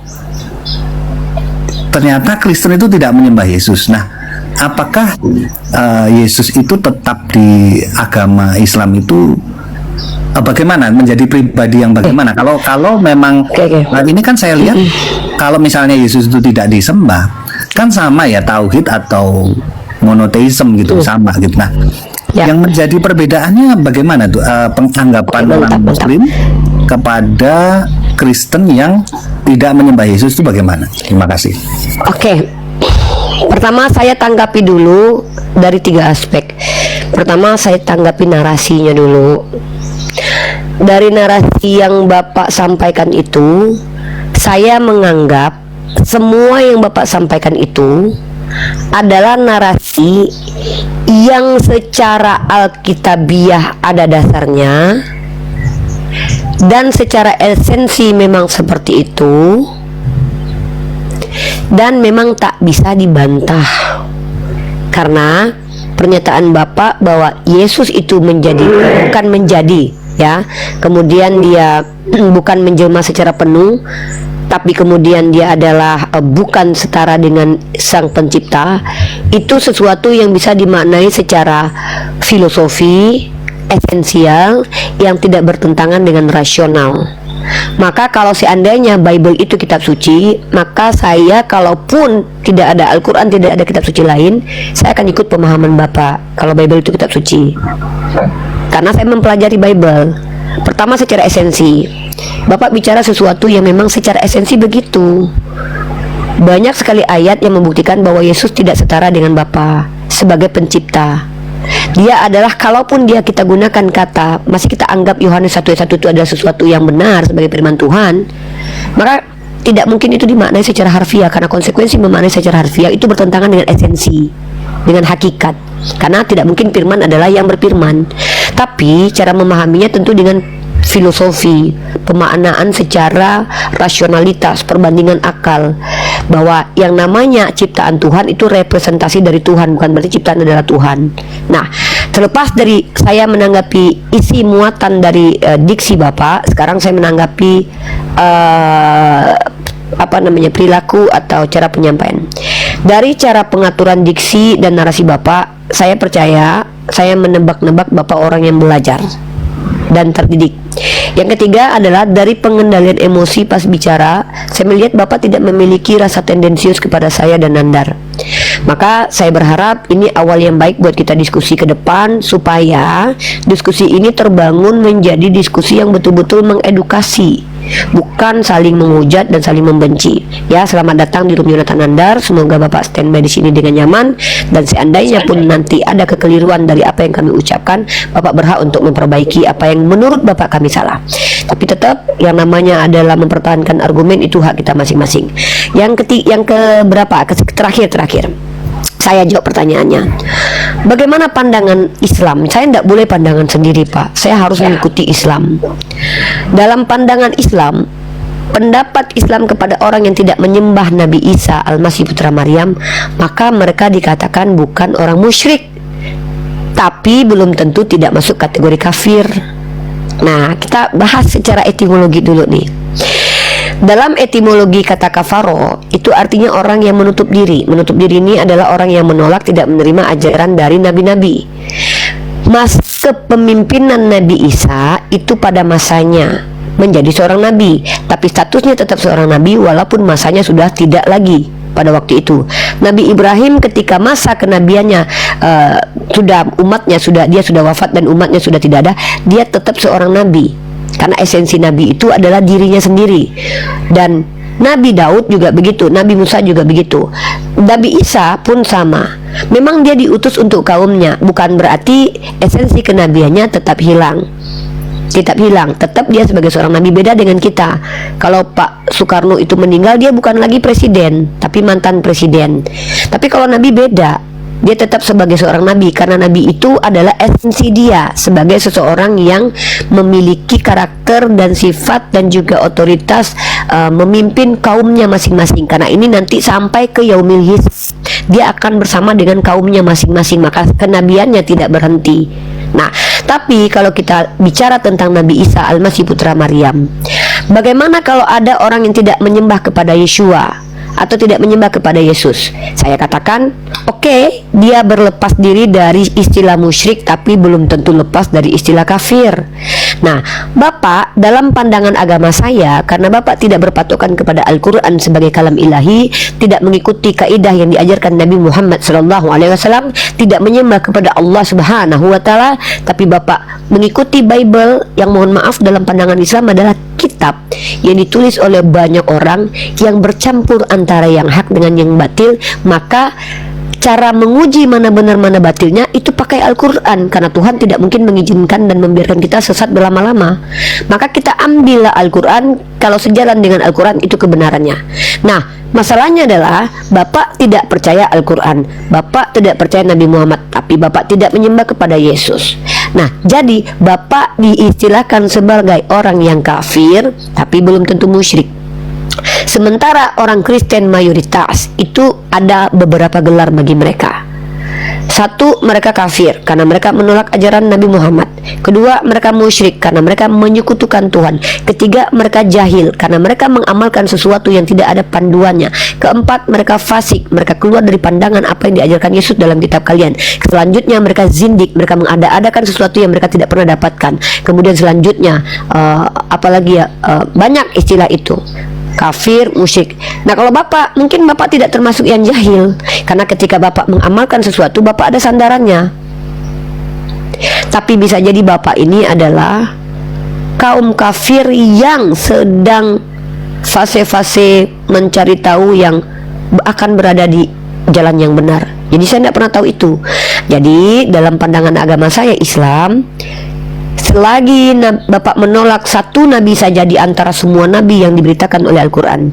ternyata Kristen itu tidak menyembah Yesus. Nah, apakah Yesus itu tetap di agama Islam itu bagaimana, menjadi pribadi yang bagaimana? Kalau memang nah ini kan saya lihat kalau misalnya Yesus itu tidak disembah, kan sama ya tauhid atau monoteisme gitu, sama gitu. Nah, yang menjadi perbedaannya bagaimana tuh penganggapan orang Muslim kepada Kristen yang tidak menyembah Yesus itu bagaimana? Terima kasih. Oke. Pertama saya tanggapi dulu dari 3 aspek. Pertama saya tanggapi narasinya dulu. Dari narasi yang Bapak sampaikan itu, saya menganggap semua yang Bapak sampaikan itu adalah narasi yang secara alkitabiah ada dasarnya, dan secara esensi memang seperti itu, dan memang tak bisa dibantah. Karena pernyataan Bapak bahwa Yesus itu bukan menjadi ya, kemudian dia bukan menjelma secara penuh, tapi kemudian dia adalah bukan setara dengan Sang Pencipta, itu sesuatu yang bisa dimaknai secara filosofi esensial yang tidak bertentangan dengan rasional. Maka kalau seandainya Bible itu kitab suci, maka saya kalaupun tidak ada Al-Quran, tidak ada kitab suci lain, saya akan ikut pemahaman Bapak kalau Bible itu kitab suci. Karena saya mempelajari Bible. Pertama secara esensi, Bapak bicara sesuatu yang memang secara esensi begitu. Banyak sekali ayat yang membuktikan bahwa Yesus tidak setara dengan Bapa sebagai pencipta. Dia adalah, kalaupun dia kita gunakan kata, masih kita anggap Yohanes 1 ayat 1 itu adalah sesuatu yang benar sebagai firman Tuhan, maka tidak mungkin itu dimaknai secara harfiah, karena konsekuensi memaknai secara harfiah itu bertentangan dengan esensi, dengan hakikat. Karena tidak mungkin firman adalah yang berfirman. Tapi cara memahaminya tentu dengan filosofi, pemaknaan secara rasionalitas, perbandingan akal, bahwa yang namanya ciptaan Tuhan itu representasi dari Tuhan, bukan berarti ciptaan adalah Tuhan. Nah, terlepas dari saya menanggapi isi muatan dari diksi Bapak, sekarang saya menanggapi perilaku atau cara penyampaian. Dari cara pengaturan diksi dan narasi Bapak, saya percaya, saya menebak-nebak Bapak orang yang belajar dan terdidik. Yang ketiga adalah dari pengendalian emosi pas bicara, saya melihat Bapak tidak memiliki rasa tendensius kepada saya dan Nandar. Maka saya berharap ini awal yang baik buat kita diskusi ke depan, supaya diskusi ini terbangun menjadi diskusi yang betul-betul mengedukasi, bukan saling menghujat dan saling membenci. Ya, selamat datang di Room Yonatan Nandar. Semoga Bapak standby di sini dengan nyaman, dan seandainya pun nanti ada kekeliruan dari apa yang kami ucapkan, Bapak berhak untuk memperbaiki apa yang menurut Bapak kami salah. Tapi tetap yang namanya adalah mempertahankan argumen, itu hak kita masing-masing. Yang terakhir saya jawab pertanyaannya. Bagaimana pandangan Islam? Saya tidak boleh pandangan sendiri, Pak. Saya harus mengikuti Islam. Dalam pandangan Islam, pendapat Islam kepada orang yang tidak menyembah Nabi Isa Al-Masih Putra Maryam, maka mereka dikatakan bukan orang musyrik, tapi belum tentu tidak masuk kategori kafir. Nah, kita bahas secara etimologi dulu nih. Dalam etimologi kata kafaro, itu artinya orang yang menutup diri. Menutup diri ini adalah orang yang menolak, tidak menerima ajaran dari nabi-nabi. Masa kepemimpinan Nabi Isa itu pada masanya menjadi seorang nabi, tapi statusnya tetap seorang nabi walaupun masanya sudah tidak lagi. Pada waktu itu Nabi Ibrahim ketika masa kenabiannya dia sudah wafat dan umatnya sudah tidak ada, dia tetap seorang nabi, karena esensi nabi itu adalah dirinya sendiri. Dan Nabi Daud juga begitu, Nabi Musa juga begitu, Nabi Isa pun sama. Memang dia diutus untuk kaumnya, bukan berarti esensi kenabiannya tetap hilang. Tetap dia sebagai seorang nabi. Beda dengan kita. Kalau Pak Soekarno itu meninggal, dia bukan lagi presiden, tapi mantan presiden. Tapi kalau nabi beda, dia tetap sebagai seorang nabi, karena nabi itu adalah esensi dia sebagai seseorang yang memiliki karakter dan sifat dan juga otoritas memimpin kaumnya masing-masing. Karena ini nanti sampai ke yaumil his, dia akan bersama dengan kaumnya masing-masing, maka kenabiannya tidak berhenti. Nah, tapi kalau kita bicara tentang Nabi Isa Al-Masih Putra Maryam, bagaimana kalau ada orang yang tidak menyembah kepada Yeshua atau tidak menyembah kepada Yesus? Saya katakan, oke, dia berlepas diri dari istilah musyrik, tapi belum tentu lepas dari istilah kafir. Nah, Bapak dalam pandangan agama saya, karena Bapak tidak berpatokan kepada Al-Quran sebagai kalam ilahi, tidak mengikuti kaidah yang diajarkan Nabi Muhammad SAW, tidak menyembah kepada Allah Subhanahu wa Ta'ala, tapi Bapak mengikuti Bible, yang mohon maaf dalam pandangan Islam adalah kitab yang ditulis oleh banyak orang yang bercampur antara yang hak dengan yang batil. Maka cara menguji mana benar mana batilnya itu pakai Al-Quran, karena Tuhan tidak mungkin mengizinkan dan membiarkan kita sesat berlama-lama. Maka kita ambillah Al-Quran, kalau sejalan dengan Al-Quran itu kebenarannya. Nah, masalahnya adalah Bapak tidak percaya Al-Quran, Bapak tidak percaya Nabi Muhammad, tapi Bapak tidak menyembah kepada Yesus. Nah, jadi Bapak diistilahkan sebagai orang yang kafir, tapi belum tentu musyrik. Sementara orang Kristen mayoritas itu ada beberapa gelar bagi mereka. Satu, mereka kafir karena mereka menolak ajaran Nabi Muhammad. Kedua, mereka musyrik karena mereka menyekutukan Tuhan. Ketiga, mereka jahil karena mereka mengamalkan sesuatu yang tidak ada panduannya. Keempat, mereka fasik, mereka keluar dari pandangan apa yang diajarkan Yesus dalam kitab kalian. Selanjutnya, mereka zindik, mereka mengada-adakan sesuatu yang mereka tidak pernah dapatkan. Kemudian selanjutnya banyak istilah itu, kafir, musyrik. Nah, kalau Bapak, mungkin Bapak tidak termasuk yang jahil, karena ketika Bapak mengamalkan sesuatu, Bapak ada sandarannya. Tapi bisa jadi Bapak ini adalah kaum kafir yang sedang fase-fase mencari tahu yang akan berada di jalan yang benar. Jadi saya tidak pernah tahu itu. Jadi dalam pandangan agama saya Islam, selagi Bapak menolak satu nabi saja di antara semua nabi yang diberitakan oleh Al-Quran,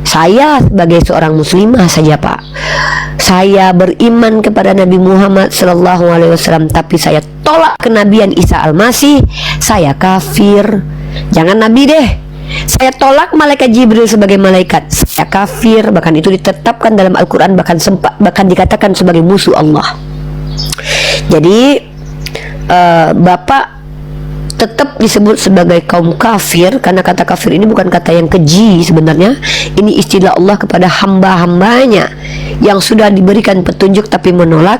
saya sebagai seorang muslimah saja Pak, saya beriman kepada Nabi Muhammad SAW, tapi saya tolak kenabian Isa Al-Masih, saya kafir. Jangan nabi deh, saya tolak malaikat Jibril sebagai malaikat, saya kafir. Bahkan itu ditetapkan dalam Al-Quran, bahkan dikatakan sebagai musuh Allah. Jadi Bapak tetap disebut sebagai kaum kafir, karena kata kafir ini bukan kata yang keji sebenarnya. Ini istilah Allah kepada hamba-hambanya yang sudah diberikan petunjuk tapi menolak,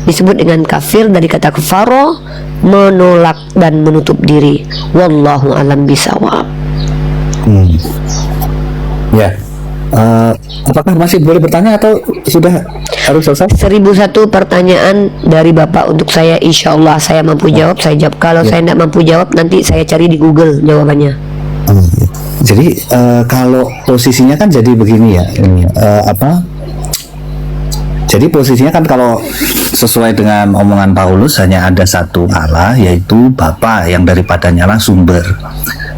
disebut dengan kafir dari kata kafaro, menolak dan menutup diri. Wallahu alam bisawab. Ya, apakah masih boleh bertanya atau sudah harus selesai? 1001 pertanyaan dari Bapak untuk saya, insya Allah saya mampu jawab, saya jawab. Kalau saya tidak mampu jawab, nanti saya cari di Google jawabannya. Jadi kalau posisinya kan jadi begini ya, jadi posisinya kan kalau sesuai dengan omongan Paulus, hanya ada satu Allah, yaitu Bapa yang daripadanya lah sumber,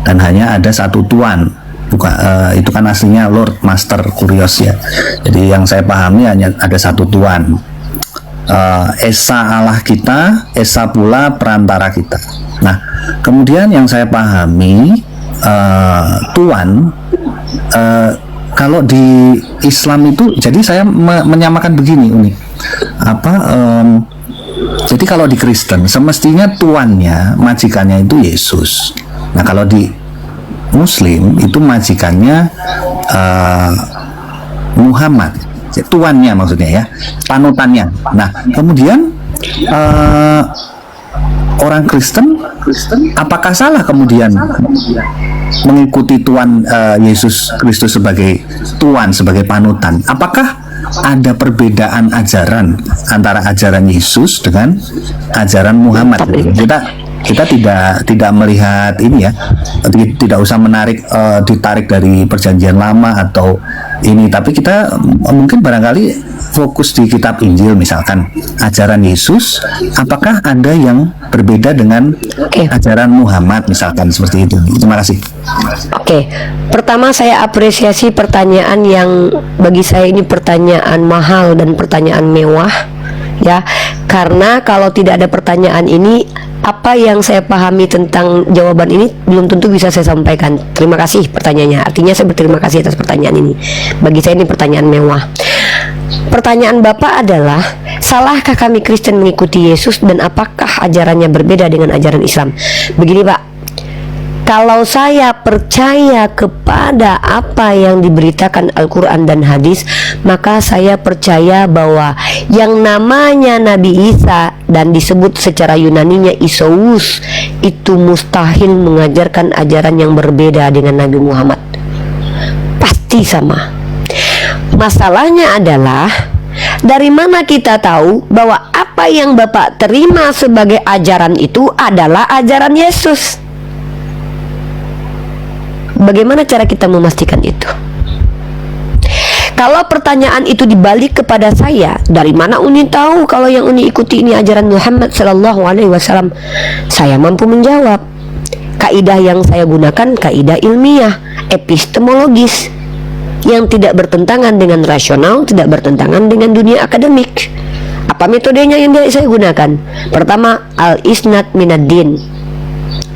dan hanya ada satu Tuhan. Bukan, itu kan aslinya Lord, Master, Kurios ya. Jadi yang saya pahami hanya ada satu Tuhan, Esa Allah kita, Esa pula perantara kita. Nah, kemudian yang saya pahami, Tuhan, kalau di Islam itu, jadi saya menyamakan begini, jadi kalau di Kristen semestinya tuannya, majikannya itu Yesus. Nah, kalau di Muslim itu majikannya Muhammad, tuannya maksudnya ya, panutannya. Nah, kemudian orang Kristen, apakah salah kemudian mengikuti Tuhan Yesus Kristus sebagai Tuhan, sebagai panutan? Apakah ada perbedaan ajaran antara ajaran Yesus dengan ajaran Muhammad? Kita tidak melihat ini ya, tidak usah ditarik dari perjanjian lama atau ini, tapi kita mungkin barangkali fokus di kitab Injil, misalkan ajaran Yesus, apakah ada yang berbeda dengan ajaran Muhammad misalkan, seperti itu. Terima kasih. Oke, pertama saya apresiasi pertanyaan yang bagi saya ini pertanyaan mahal dan pertanyaan mewah ya, karena kalau tidak ada pertanyaan ini, apa yang saya pahami tentang jawaban ini belum tentu bisa saya sampaikan. Terima kasih pertanyaannya. Artinya saya berterima kasih atas pertanyaan ini. Bagi saya ini pertanyaan mewah. Pertanyaan Bapak adalah, salahkah kami Kristen mengikuti Yesus dan apakah ajarannya berbeda dengan ajaran Islam? Begini Pak, kalau saya percaya kepada apa yang diberitakan Al-Quran dan hadis, maka saya percaya bahwa yang namanya Nabi Isa dan disebut secara Yunaninya Isous itu mustahil mengajarkan ajaran yang berbeda dengan Nabi Muhammad. Pasti sama. Masalahnya adalah, dari mana kita tahu bahwa apa yang Bapak terima sebagai ajaran itu adalah ajaran Yesus? Bagaimana cara kita memastikan itu? Kalau pertanyaan itu dibalik kepada saya, dari mana Uni tahu kalau yang Uni ikuti ini ajaran Muhammad Sallallahu Alaihi Wasallam? Saya mampu menjawab. Kaidah yang saya gunakan kaidah ilmiah, epistemologis, yang tidak bertentangan dengan rasional, tidak bertentangan dengan dunia akademik. Apa metodenya yang saya gunakan? Pertama, al-isnad minad-din.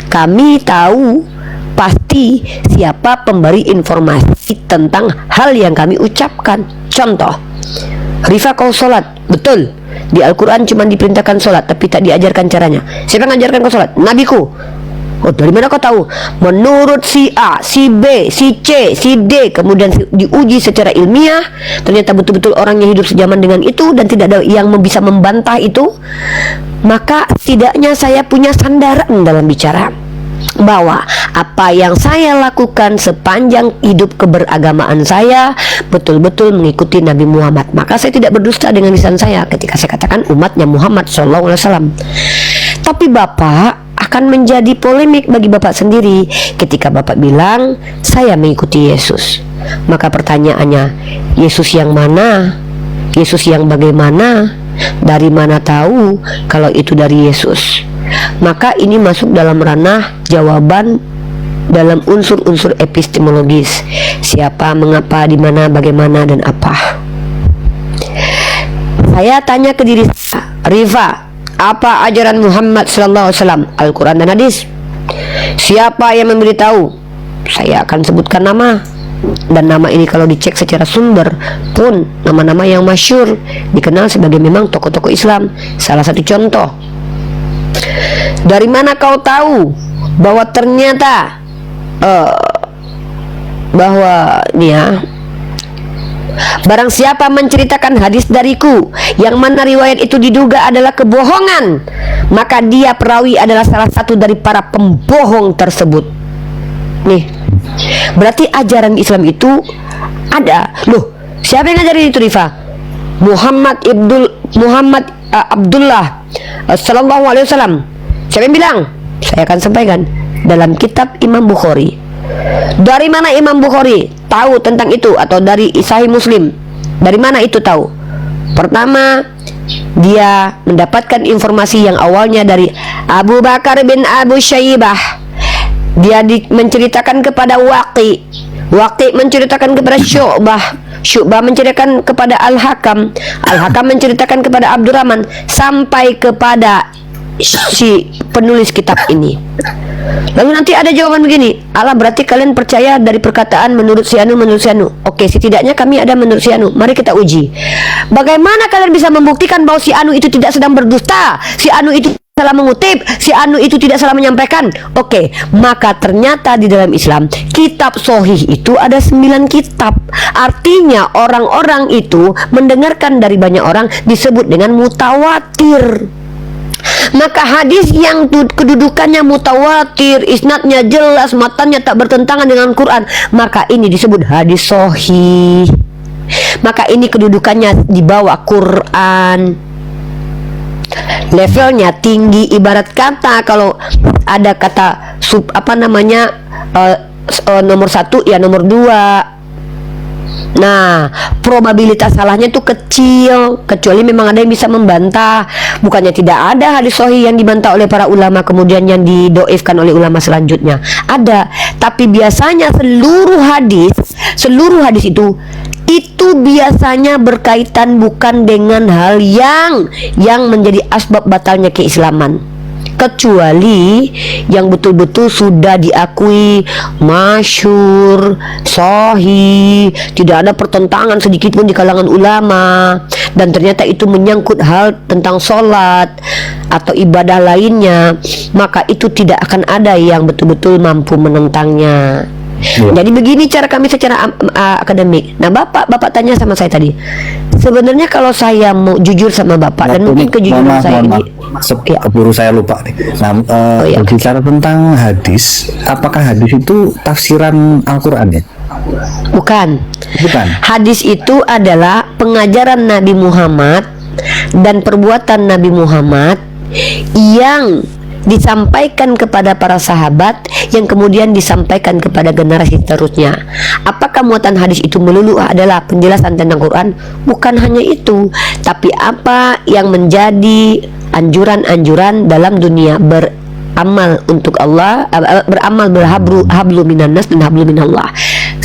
Kami tahu pasti siapa pemberi informasi tentang hal yang kami ucapkan. Contoh, Rifa kau sholat, betul. Di Al-Quran cuma diperintahkan sholat, tapi tak diajarkan caranya. Siapa yang ngajarkan kau sholat? Nabiku. Oh, dari mana kau tahu? Menurut si A, si B, si C, si D. Kemudian diuji secara ilmiah, ternyata betul-betul orang yang hidup sejaman dengan itu dan tidak ada yang bisa membantah itu. Maka setidaknya saya punya sandaran dalam bicara bahwa apa yang saya lakukan sepanjang hidup keberagamaan saya betul-betul mengikuti Nabi Muhammad. Maka saya tidak berdusta dengan lisan saya ketika saya katakan umatnya Muhammad SAW. Tapi Bapak akan menjadi polemik bagi Bapak sendiri ketika Bapak bilang saya mengikuti Yesus. Maka pertanyaannya, Yesus yang mana? Yesus yang bagaimana? Dari mana tahu kalau itu dari Yesus? Maka ini masuk dalam ranah jawaban dalam unsur-unsur epistemologis. Siapa, mengapa, di mana, bagaimana, dan apa. Saya tanya ke diri saya, Rifa, apa ajaran Muhammad SAW, Al-Quran dan hadis? Siapa yang memberitahu? Saya akan sebutkan nama. Dan nama ini kalau dicek secara sumber pun nama-nama yang masyhur, dikenal sebagai memang tokoh-tokoh Islam. Salah satu contoh, dari mana kau tahu bahwa ternyata bahwa nih ya, barang siapa menceritakan hadis dariku yang mana riwayat itu diduga adalah kebohongan, maka dia perawi adalah salah satu dari para pembohong tersebut. Nih, berarti ajaran Islam itu ada. Loh, siapa yang ngajarin itu, Rifa? Muhammad Abdullah sallallahu alaihi wasallam. Siapa yang bilang? Saya akan sampaikan dalam kitab Imam Bukhari. Dari mana Imam Bukhari tahu tentang itu, atau dari Sahih Muslim? Dari mana itu tahu? Pertama, dia mendapatkan informasi yang awalnya dari Abu Bakar bin Abu Syaibah. Dia menceritakan kepada Waqi menceritakan kepada Syu'bah menceritakan kepada Al-Hakam menceritakan kepada Abdurrahman, sampai kepada si penulis kitab ini. Lalu nanti ada jawaban begini, Allah, berarti kalian percaya dari perkataan menurut si anu. Oke, setidaknya kami ada menurut si anu. Mari kita uji. Bagaimana kalian bisa membuktikan bahwa si anu itu tidak sedang berdusta, si anu itu salah mengutip, si anu itu tidak salah menyampaikan? Oke, maka ternyata di dalam Islam kitab sahih itu ada 9 kitab. Artinya orang-orang itu mendengarkan dari banyak orang, disebut dengan mutawatir. Maka hadis yang kedudukannya mutawatir, isnadnya jelas, matanya tak bertentangan dengan Quran, maka ini disebut hadis sahih. Maka ini kedudukannya di bawah Quran, levelnya tinggi. Ibarat kata kalau ada kata nomor 1 ya nomor 2. Nah, probabilitas salahnya itu kecil, kecuali memang ada yang bisa membantah. Bukannya tidak ada hadis sahih yang dibantah oleh para ulama kemudian yang didoifkan oleh ulama selanjutnya. Ada, tapi biasanya seluruh hadis itu biasanya berkaitan bukan dengan hal yang menjadi asbab batalnya keislaman, kecuali yang betul-betul sudah diakui masyhur, sahih, tidak ada pertentangan sedikit pun di kalangan ulama, dan ternyata itu menyangkut hal tentang sholat atau ibadah lainnya, maka itu tidak akan ada yang betul-betul mampu menentangnya. Jadi begini cara kami secara akademik. Nah, Bapak tanya sama saya tadi, sebenarnya kalau saya mau jujur sama Bapak, dan mungkin kejujuran saya ini keburu saya lupa nih. Nah, berbicara tentang hadis, apakah hadis itu tafsiran Al-Quran ya? Bukan. Hadis itu adalah pengajaran Nabi Muhammad dan perbuatan Nabi Muhammad yang disampaikan kepada para sahabat, yang kemudian disampaikan kepada generasi seterusnya. Apakah muatan hadis itu melulu adalah penjelasan tentang Quran? Bukan hanya itu, tapi apa yang menjadi anjuran-anjuran dalam dunia beramal untuk Allah, beramal berhablu minannas dan hablu minallah,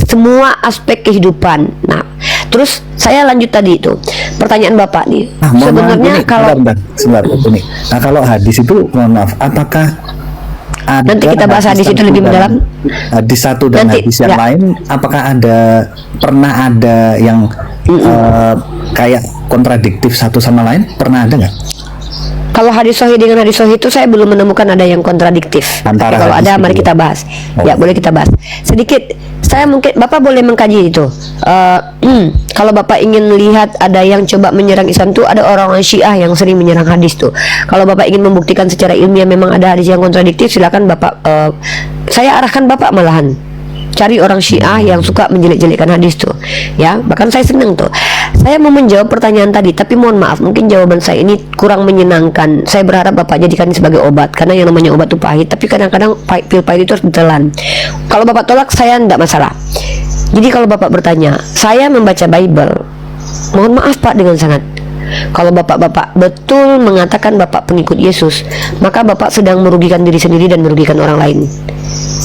semua aspek kehidupan. Nah, terus saya lanjut tadi itu pertanyaan Bapak nih. Sebenarnya kalau sebentar ini. Nah, kalau hadis itu, mohon maaf, apakah ada, nanti kita bahas hadis itu lebih mendalam. Hadis satu dan nanti, hadis yang lain, apakah pernah ada yang kayak kontradiktif satu sama lain? Pernah ada nggak? Kalau hadis sahih dengan hadis sahih itu saya belum menemukan ada yang kontradiktif. Antara kalau ada, mari kita bahas. Ya, boleh kita bahas sedikit. Saya mungkin Bapak boleh mengkaji itu. Kalau Bapak ingin lihat ada yang coba menyerang Islam tuh, ada orang-orang Syiah yang sering menyerang hadis tuh. Kalau Bapak ingin membuktikan secara ilmiah memang ada hadis yang kontradiktif, silakan Bapak. Saya arahkan Bapak malahan cari orang Syiah yang suka menjelek-jelekkan hadis tuh, ya. Bahkan saya senang tuh. Saya mau menjawab pertanyaan tadi, tapi mohon maaf, mungkin jawaban saya ini kurang menyenangkan. Saya berharap Bapak jadikan ini sebagai obat, karena yang namanya obat itu pahit, tapi kadang-kadang pil pahit itu harus ditelan. Kalau Bapak tolak, saya tidak masalah. Jadi kalau Bapak bertanya, saya membaca Bible, mohon maaf Pak dengan sangat, Kalau bapak-bapak betul mengatakan bapak pengikut Yesus, maka bapak sedang merugikan diri sendiri dan merugikan orang lain.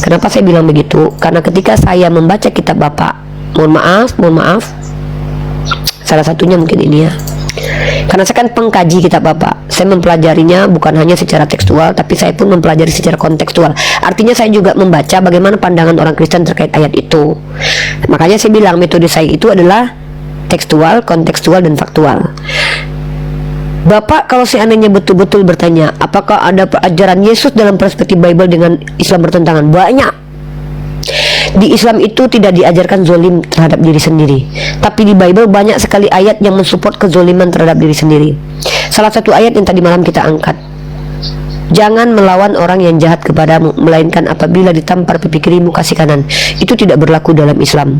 Kenapa saya bilang begitu? Karena ketika saya membaca kitab bapak, mohon maaf, salah satunya mungkin ini ya, karena saya kan pengkaji kitab bapak, saya mempelajarinya bukan hanya secara tekstual, tapi saya pun mempelajari secara kontekstual. Artinya saya juga membaca bagaimana pandangan orang Kristen terkait ayat itu. Makanya saya bilang metode saya itu adalah tekstual, kontekstual, dan faktual. Bapak kalau seandainya betul-betul bertanya, apakah ada ajaran Yesus dalam perspektif Bible dengan Islam bertentangan? Banyak. Di Islam itu tidak diajarkan zolim terhadap diri sendiri, tapi di Bible banyak sekali ayat yang mensupport kezoliman terhadap diri sendiri. Salah satu ayat yang tadi malam kita angkat, jangan melawan orang yang jahat kepadamu, melainkan apabila ditampar pipi kirimu kasih kanan. Itu tidak berlaku dalam Islam.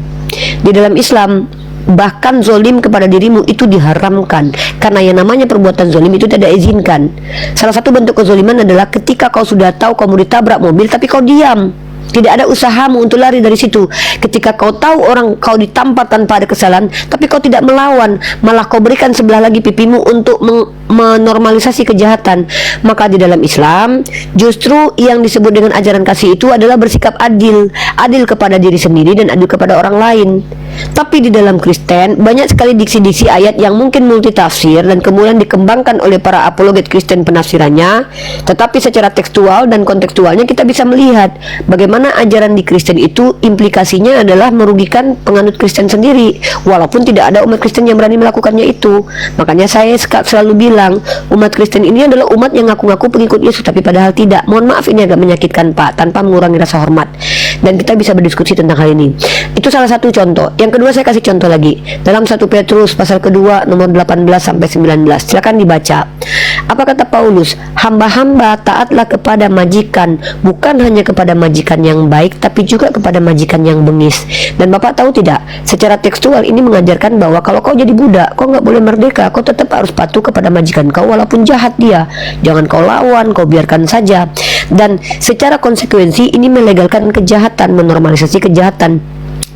Di dalam Islam bahkan zolim kepada dirimu itu diharamkan, karena yang namanya perbuatan zolim itu tidak diizinkan. Salah satu bentuk kezoliman adalah ketika kau sudah tahu kau mau ditabrak mobil tapi kau diam, tidak ada usahamu untuk lari dari situ. Ketika kau tahu orang kau ditampar tanpa ada kesalahan, tapi kau tidak melawan, malah kau berikan sebelah lagi pipimu untuk menormalisasi kejahatan. Maka di dalam Islam justru yang disebut dengan ajaran kasih itu adalah bersikap adil, adil kepada diri sendiri dan adil kepada orang lain. Tapi di dalam Kristen banyak sekali diksi-diksi ayat yang mungkin multitafsir dan kemudian dikembangkan oleh para apologet Kristen penafsirannya. Tetapi secara tekstual dan kontekstualnya kita bisa melihat bagaimana ajaran di Kristen itu implikasinya adalah merugikan penganut Kristen sendiri, walaupun tidak ada umat Kristen yang berani melakukannya itu. Makanya saya selalu bilang, umat Kristen ini adalah umat yang ngaku-ngaku pengikut Yesus tapi padahal tidak. Mohon maaf, ini agak menyakitkan Pak, tanpa mengurangi rasa hormat. Dan kita bisa berdiskusi tentang hal ini. Itu salah satu contoh. Yang kedua saya kasih contoh lagi. Dalam 1 Petrus pasal kedua nomor 18 sampai 19. Silakan dibaca. Apa kata Paulus? Hamba-hamba taatlah kepada majikan, bukan hanya kepada majikan yang baik, tapi juga kepada majikan yang bengis. Dan Bapak tahu tidak? Secara tekstual ini mengajarkan bahwa kalau kau jadi budak, kau nggak boleh merdeka. Kau tetap harus patuh kepada majikan kau walaupun jahat dia. Jangan kau lawan, kau biarkan saja. Dan secara konsekuensi ini melegalkan kejahatan, menormalisasi kejahatan.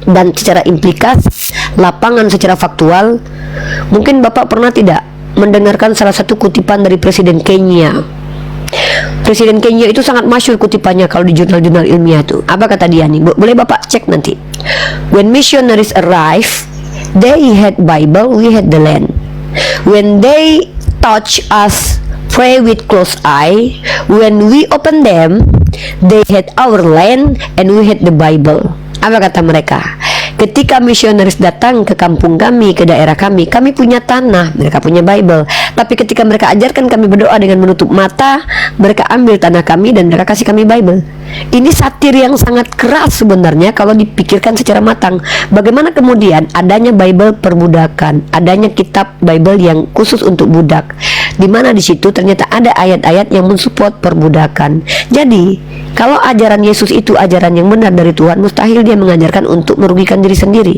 Dan secara implikasi lapangan secara faktual, mungkin Bapak pernah tidak mendengarkan salah satu kutipan dari Presiden Kenya. Presiden Kenya itu sangat masyhur kutipannya kalau di jurnal-jurnal ilmiah itu. Apa kata dia nih? Boleh Bapak cek nanti. When missionaries arrive, they had Bible, we had the land. When they touch us, pray with close eye. When we open them, they had our land and we had the Bible. Apa kata mereka? Ketika misionaris datang ke kampung kami, ke daerah kami punya tanah, mereka punya Bible. Tapi ketika mereka ajarkan kami berdoa dengan menutup mata, mereka ambil tanah kami dan mereka kasih kami Bible. Ini satir yang sangat keras sebenarnya kalau dipikirkan secara matang. Bagaimana kemudian adanya Bible perbudakan, adanya kitab Bible yang khusus untuk budak, di mana di situ ternyata ada ayat-ayat yang mensupport perbudakan. Jadi kalau ajaran Yesus itu ajaran yang benar dari Tuhan, mustahil dia mengajarkan untuk merugikan diri sendiri.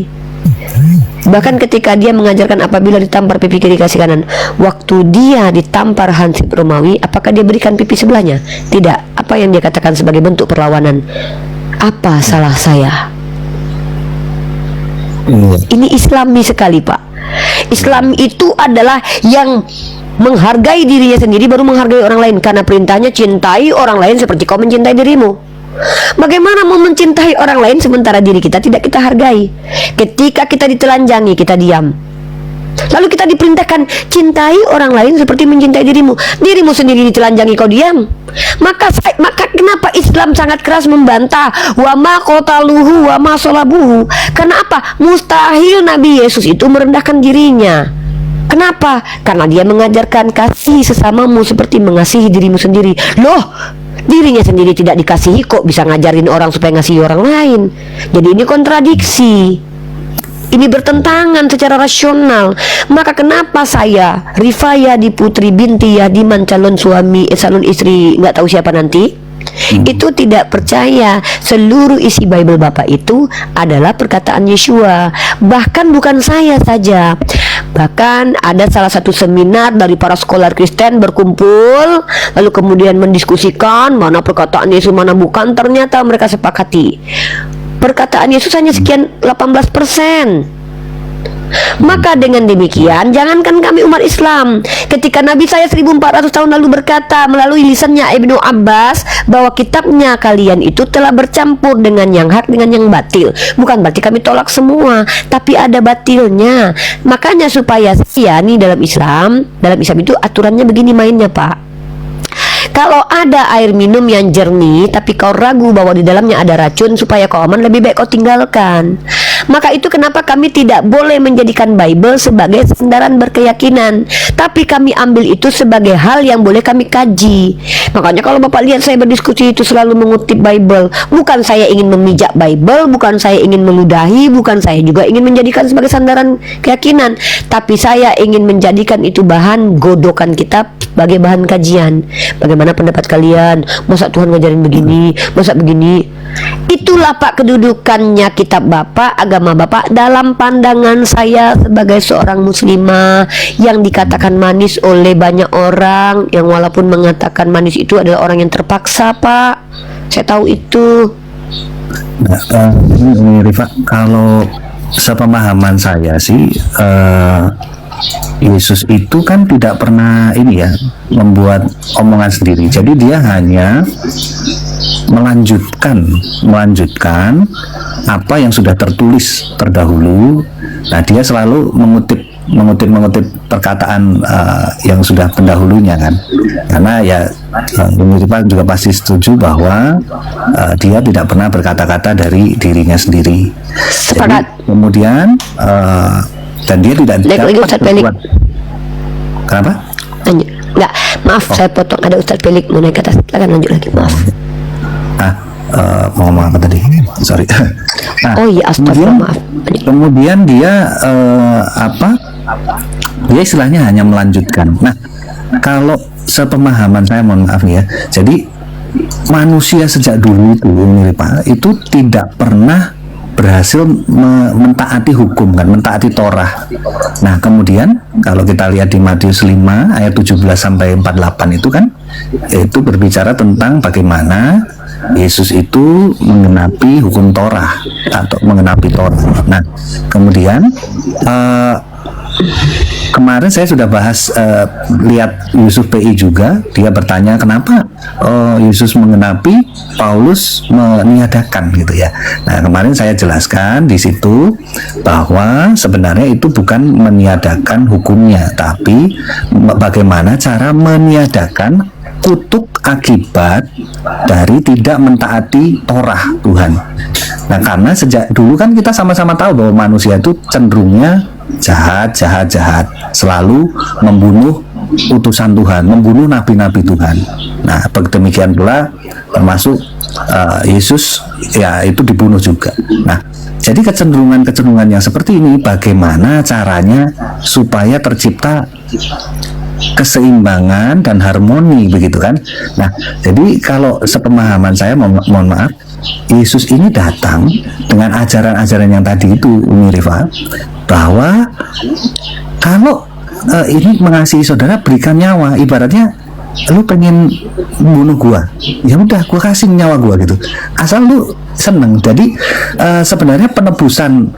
Bahkan ketika dia mengajarkan apabila ditampar pipi kiri kasih kanan, waktu dia ditampar hansip Romawi, apakah dia berikan pipi sebelahnya? Tidak. Apa yang dia katakan sebagai bentuk perlawanan? Apa salah saya? Ini Islami sekali Pak. Islam itu adalah yang menghargai dirinya sendiri baru menghargai orang lain, karena perintahnya cintai orang lain seperti kau mencintai dirimu. Bagaimana mau mencintai orang lain sementara diri kita tidak kita hargai? Ketika kita ditelanjangi kita diam, lalu kita diperintahkan cintai orang lain seperti mencintai dirimu. Dirimu sendiri ditelanjangi kau diam. Maka kenapa Islam sangat keras membantah wa ma qataluhu wa ma salabuhu? Karena apa? Mustahil Nabi Yesus itu merendahkan dirinya. Kenapa? Karena dia mengajarkan kasih sesamamu seperti mengasihi dirimu sendiri. Loh, dirinya sendiri tidak dikasihi kok bisa ngajarin orang supaya ngasihi orang lain? Jadi ini kontradiksi. Ini bertentangan secara rasional. Maka kenapa saya, Rifayadi Putri binti Yadiman, calon suami, calon istri nggak tahu siapa nanti, itu tidak percaya seluruh isi Bible Bapak itu adalah perkataan Yeshua. Bahkan bukan saya saja, bahkan ada salah satu seminar dari para scholar Kristen berkumpul, lalu kemudian mendiskusikan mana perkataan Yesus mana bukan. Ternyata mereka sepakati perkataan Yesus hanya sekian 18%. Maka dengan demikian, jangankan kami umat Islam, ketika Nabi saya 1400 tahun lalu berkata melalui lisannya Ibnu Abbas bahwa kitabnya kalian itu telah bercampur dengan yang hak dengan yang batil, bukan berarti kami tolak semua, tapi ada batilnya. Makanya supaya saya nih dalam Islam itu aturannya begini mainnya, Pak. Kalau ada air minum yang jernih tapi kau ragu bahwa di dalamnya ada racun, supaya kau aman lebih baik kau tinggalkan. Maka itu kenapa kami tidak boleh menjadikan Bible sebagai sandaran berkeyakinan, tapi kami ambil itu sebagai hal yang boleh kami kaji. Makanya kalau Bapak lihat saya berdiskusi itu selalu mengutip Bible. Bukan saya ingin memijak Bible, bukan saya ingin meludahi, bukan saya juga ingin menjadikan sebagai sandaran keyakinan, tapi saya ingin menjadikan itu bahan godokan kita sebagai bahan kajian. Bagaimana pendapat kalian? Masa Tuhan ngajarin begini? Masa begini? Itulah Pak kedudukannya kitab Bapak, agama Bapak dalam pandangan saya sebagai seorang muslimah yang dikatakan manis oleh banyak orang, yang walaupun mengatakan manis itu adalah orang yang terpaksa, Pak. Saya tahu itu. Nah, ini Rifa, kalau sepemahaman saya sih Yesus itu kan tidak pernah ini ya membuat omongan sendiri. Jadi dia hanya melanjutkan apa yang sudah tertulis terdahulu. Nah, dia selalu mengutip perkataan yang sudah pendahulunya kan. Karena ya Pak juga pasti setuju bahwa dia tidak pernah berkata-kata dari dirinya sendiri. Sepakat. Jadi, kemudian dan dia tidak dapat berbuat. Kenapa? Enggak, maaf saya potong. Ada Ustadz Pelik mau naik ke atas. Silakan lanjut lagi, maaf. Mau ngomong apa tadi? Sorry. Nah, oh iya, astagfirullah, maaf. Kemudian dia dia istilahnya hanya melanjutkan. Nah, kalau sepemahaman saya, mohon maaf ya. Jadi manusia sejak dulu itu, Pak, itu tidak pernah berhasil mentaati hukum kan, mentaati Torah. Nah, kemudian kalau kita lihat di Matius 5 ayat 17 sampai 48 itu kan, itu berbicara tentang bagaimana Yesus itu mengenapi hukum Torah atau mengenapi Torah. Nah, kemudian kemarin saya sudah bahas, lihat Yusuf PI juga, dia bertanya kenapa Yesus mengenapi, Paulus meniadakan gitu ya. Nah, kemarin saya jelaskan di situ bahwa sebenarnya itu bukan meniadakan hukumnya, tapi bagaimana cara meniadakan kutuk akibat dari tidak mentaati Torah Tuhan. Nah, karena sejak dulu kan kita sama-sama tahu bahwa manusia itu cenderungnya jahat, selalu membunuh utusan Tuhan, membunuh nabi-nabi Tuhan. Nah, demikian pula termasuk Yesus ya itu dibunuh juga. Nah, jadi kecenderungan yang seperti ini bagaimana caranya supaya tercipta keseimbangan dan harmoni begitu kan. Nah, jadi kalau sepemahaman saya, mohon maaf, Yesus ini datang dengan ajaran-ajaran yang tadi itu, Umi Rifa, bahwa kalau ini mengasihi saudara berikan nyawa. Ibaratnya lu pengen bunuh gua, ya udah gua kasih nyawa gua gitu, asal lu seneng. Jadi sebenarnya penebusan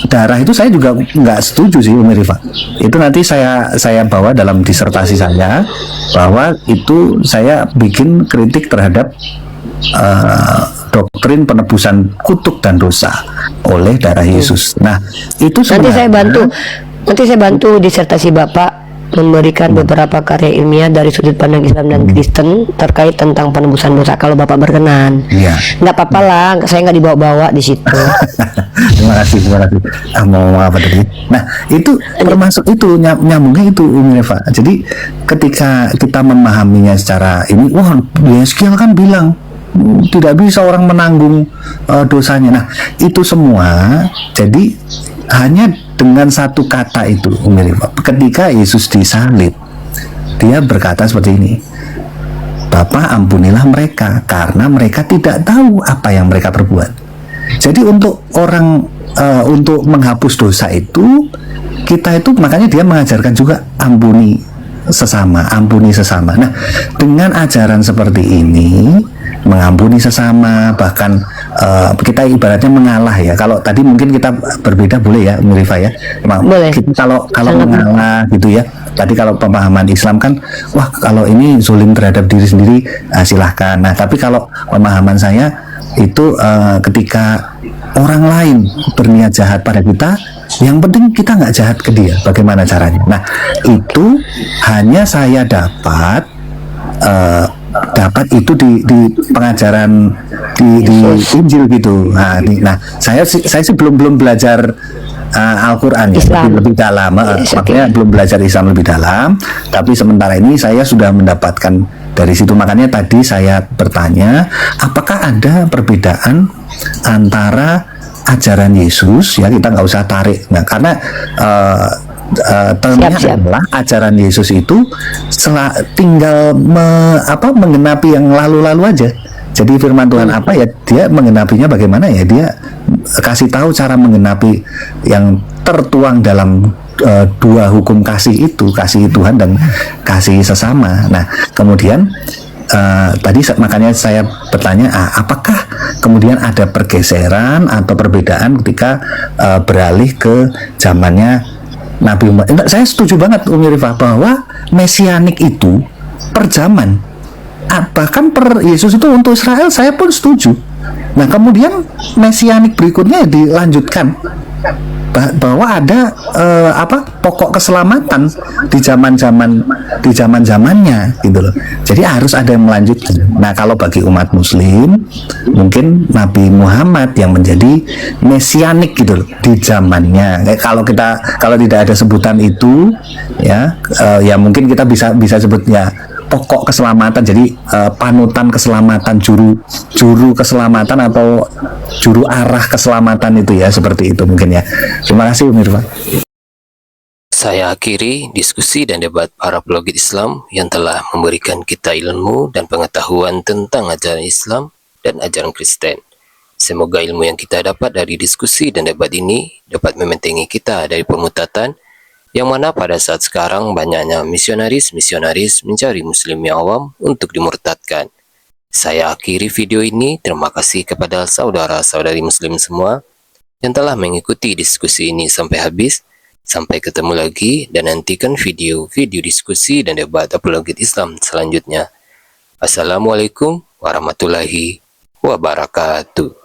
darah itu saya juga nggak setuju sih, Umi Rifa. Itu nanti saya bawa dalam disertasi saya, bahwa itu saya bikin kritik terhadap doktrin penebusan kutuk dan dosa oleh darah Yesus. Nah, itu sebenarnya nanti saya bantu disertasi Bapak memberikan beberapa karya ilmiah dari sudut pandang Islam dan Kristen terkait tentang penebusan dosa, kalau Bapak berkenan. Iya. Nggak apa-apa lah, saya nggak dibawa-bawa di situ. Terima kasih. Mau apa tadi? Nah, itu termasuk itu nyambungnya itu, Umi Eva. Jadi ketika kita memahaminya secara ini, wah, Yeskiel kan bilang tidak bisa orang menanggung dosanya. Nah, itu semua jadi hanya dengan satu kata itu, Umi Eva. Ketika Yesus disalib, dia berkata seperti ini, Bapa, ampunilah mereka karena mereka tidak tahu apa yang mereka perbuat. Jadi untuk orang untuk menghapus dosa itu, kita itu makanya dia mengajarkan juga ampuni sesama. Nah, dengan ajaran seperti ini, mengampuni sesama, bahkan kita ibaratnya mengalah ya. Kalau tadi mungkin kita berbeda boleh ya, Mirifa ya. Boleh. Kita kalau Sangat. mengalah gitu ya. Tadi kalau pemahaman Islam kan, wah kalau ini zulim terhadap diri sendiri, silahkan. Nah, tapi kalau pemahaman saya itu ketika orang lain berniat jahat pada kita, yang penting kita nggak jahat ke dia. Bagaimana caranya? Nah, itu hanya saya dapat itu di pengajaran di Injil gitu. Nah, saya sih belum belajar Al-Quran ya, lebih dalam. Makanya belum belajar Islam lebih dalam. Tapi sementara ini saya sudah mendapatkan dari situ. Makanya tadi saya bertanya, apakah ada perbedaan antara ajaran Yesus ya, kita nggak usah tarik. Nah, karena termnya adalah ajaran Yesus itu tinggal mengenapi yang lalu-lalu aja. Jadi firman Tuhan apa ya, dia mengenapinya bagaimana ya, dia kasih tahu cara mengenapi yang tertuang dalam dua hukum kasih itu, kasih Tuhan dan kasih sesama. Nah, kemudian tadi makanya saya bertanya, apakah kemudian ada pergeseran atau perbedaan ketika beralih ke zamannya Nabi Muhammad? Saya setuju banget Umi Rifah bahwa mesianik itu per zaman. Bahkan per Yesus itu untuk Israel saya pun setuju. Nah, kemudian mesianik berikutnya dilanjutkan bahwa ada pokok keselamatan di zaman-zamannya gitu loh. Jadi harus ada yang melanjutkan. Nah, kalau bagi umat Muslim mungkin Nabi Muhammad yang menjadi mesianik gitu loh di zamannya. Kalau tidak ada sebutan itu ya mungkin kita bisa sebutnya pokok keselamatan, jadi panutan keselamatan, juru keselamatan atau juru arah keselamatan itu ya, seperti itu mungkin ya. Terima kasih Umi Irfan. Saya akhiri diskusi dan debat para pelogit Islam yang telah memberikan kita ilmu dan pengetahuan tentang ajaran Islam dan ajaran Kristen. Semoga ilmu yang kita dapat dari diskusi dan debat ini dapat membentengi kita dari pemutatan, yang mana pada saat sekarang banyaknya misionaris mencari muslim yang awam untuk dimurtadkan. Saya akhiri video ini. Terima kasih kepada saudara-saudari muslim semua yang telah mengikuti diskusi ini sampai habis. Sampai ketemu lagi dan nantikan video-video diskusi dan debat apologet Islam selanjutnya. Assalamualaikum warahmatullahi wabarakatuh.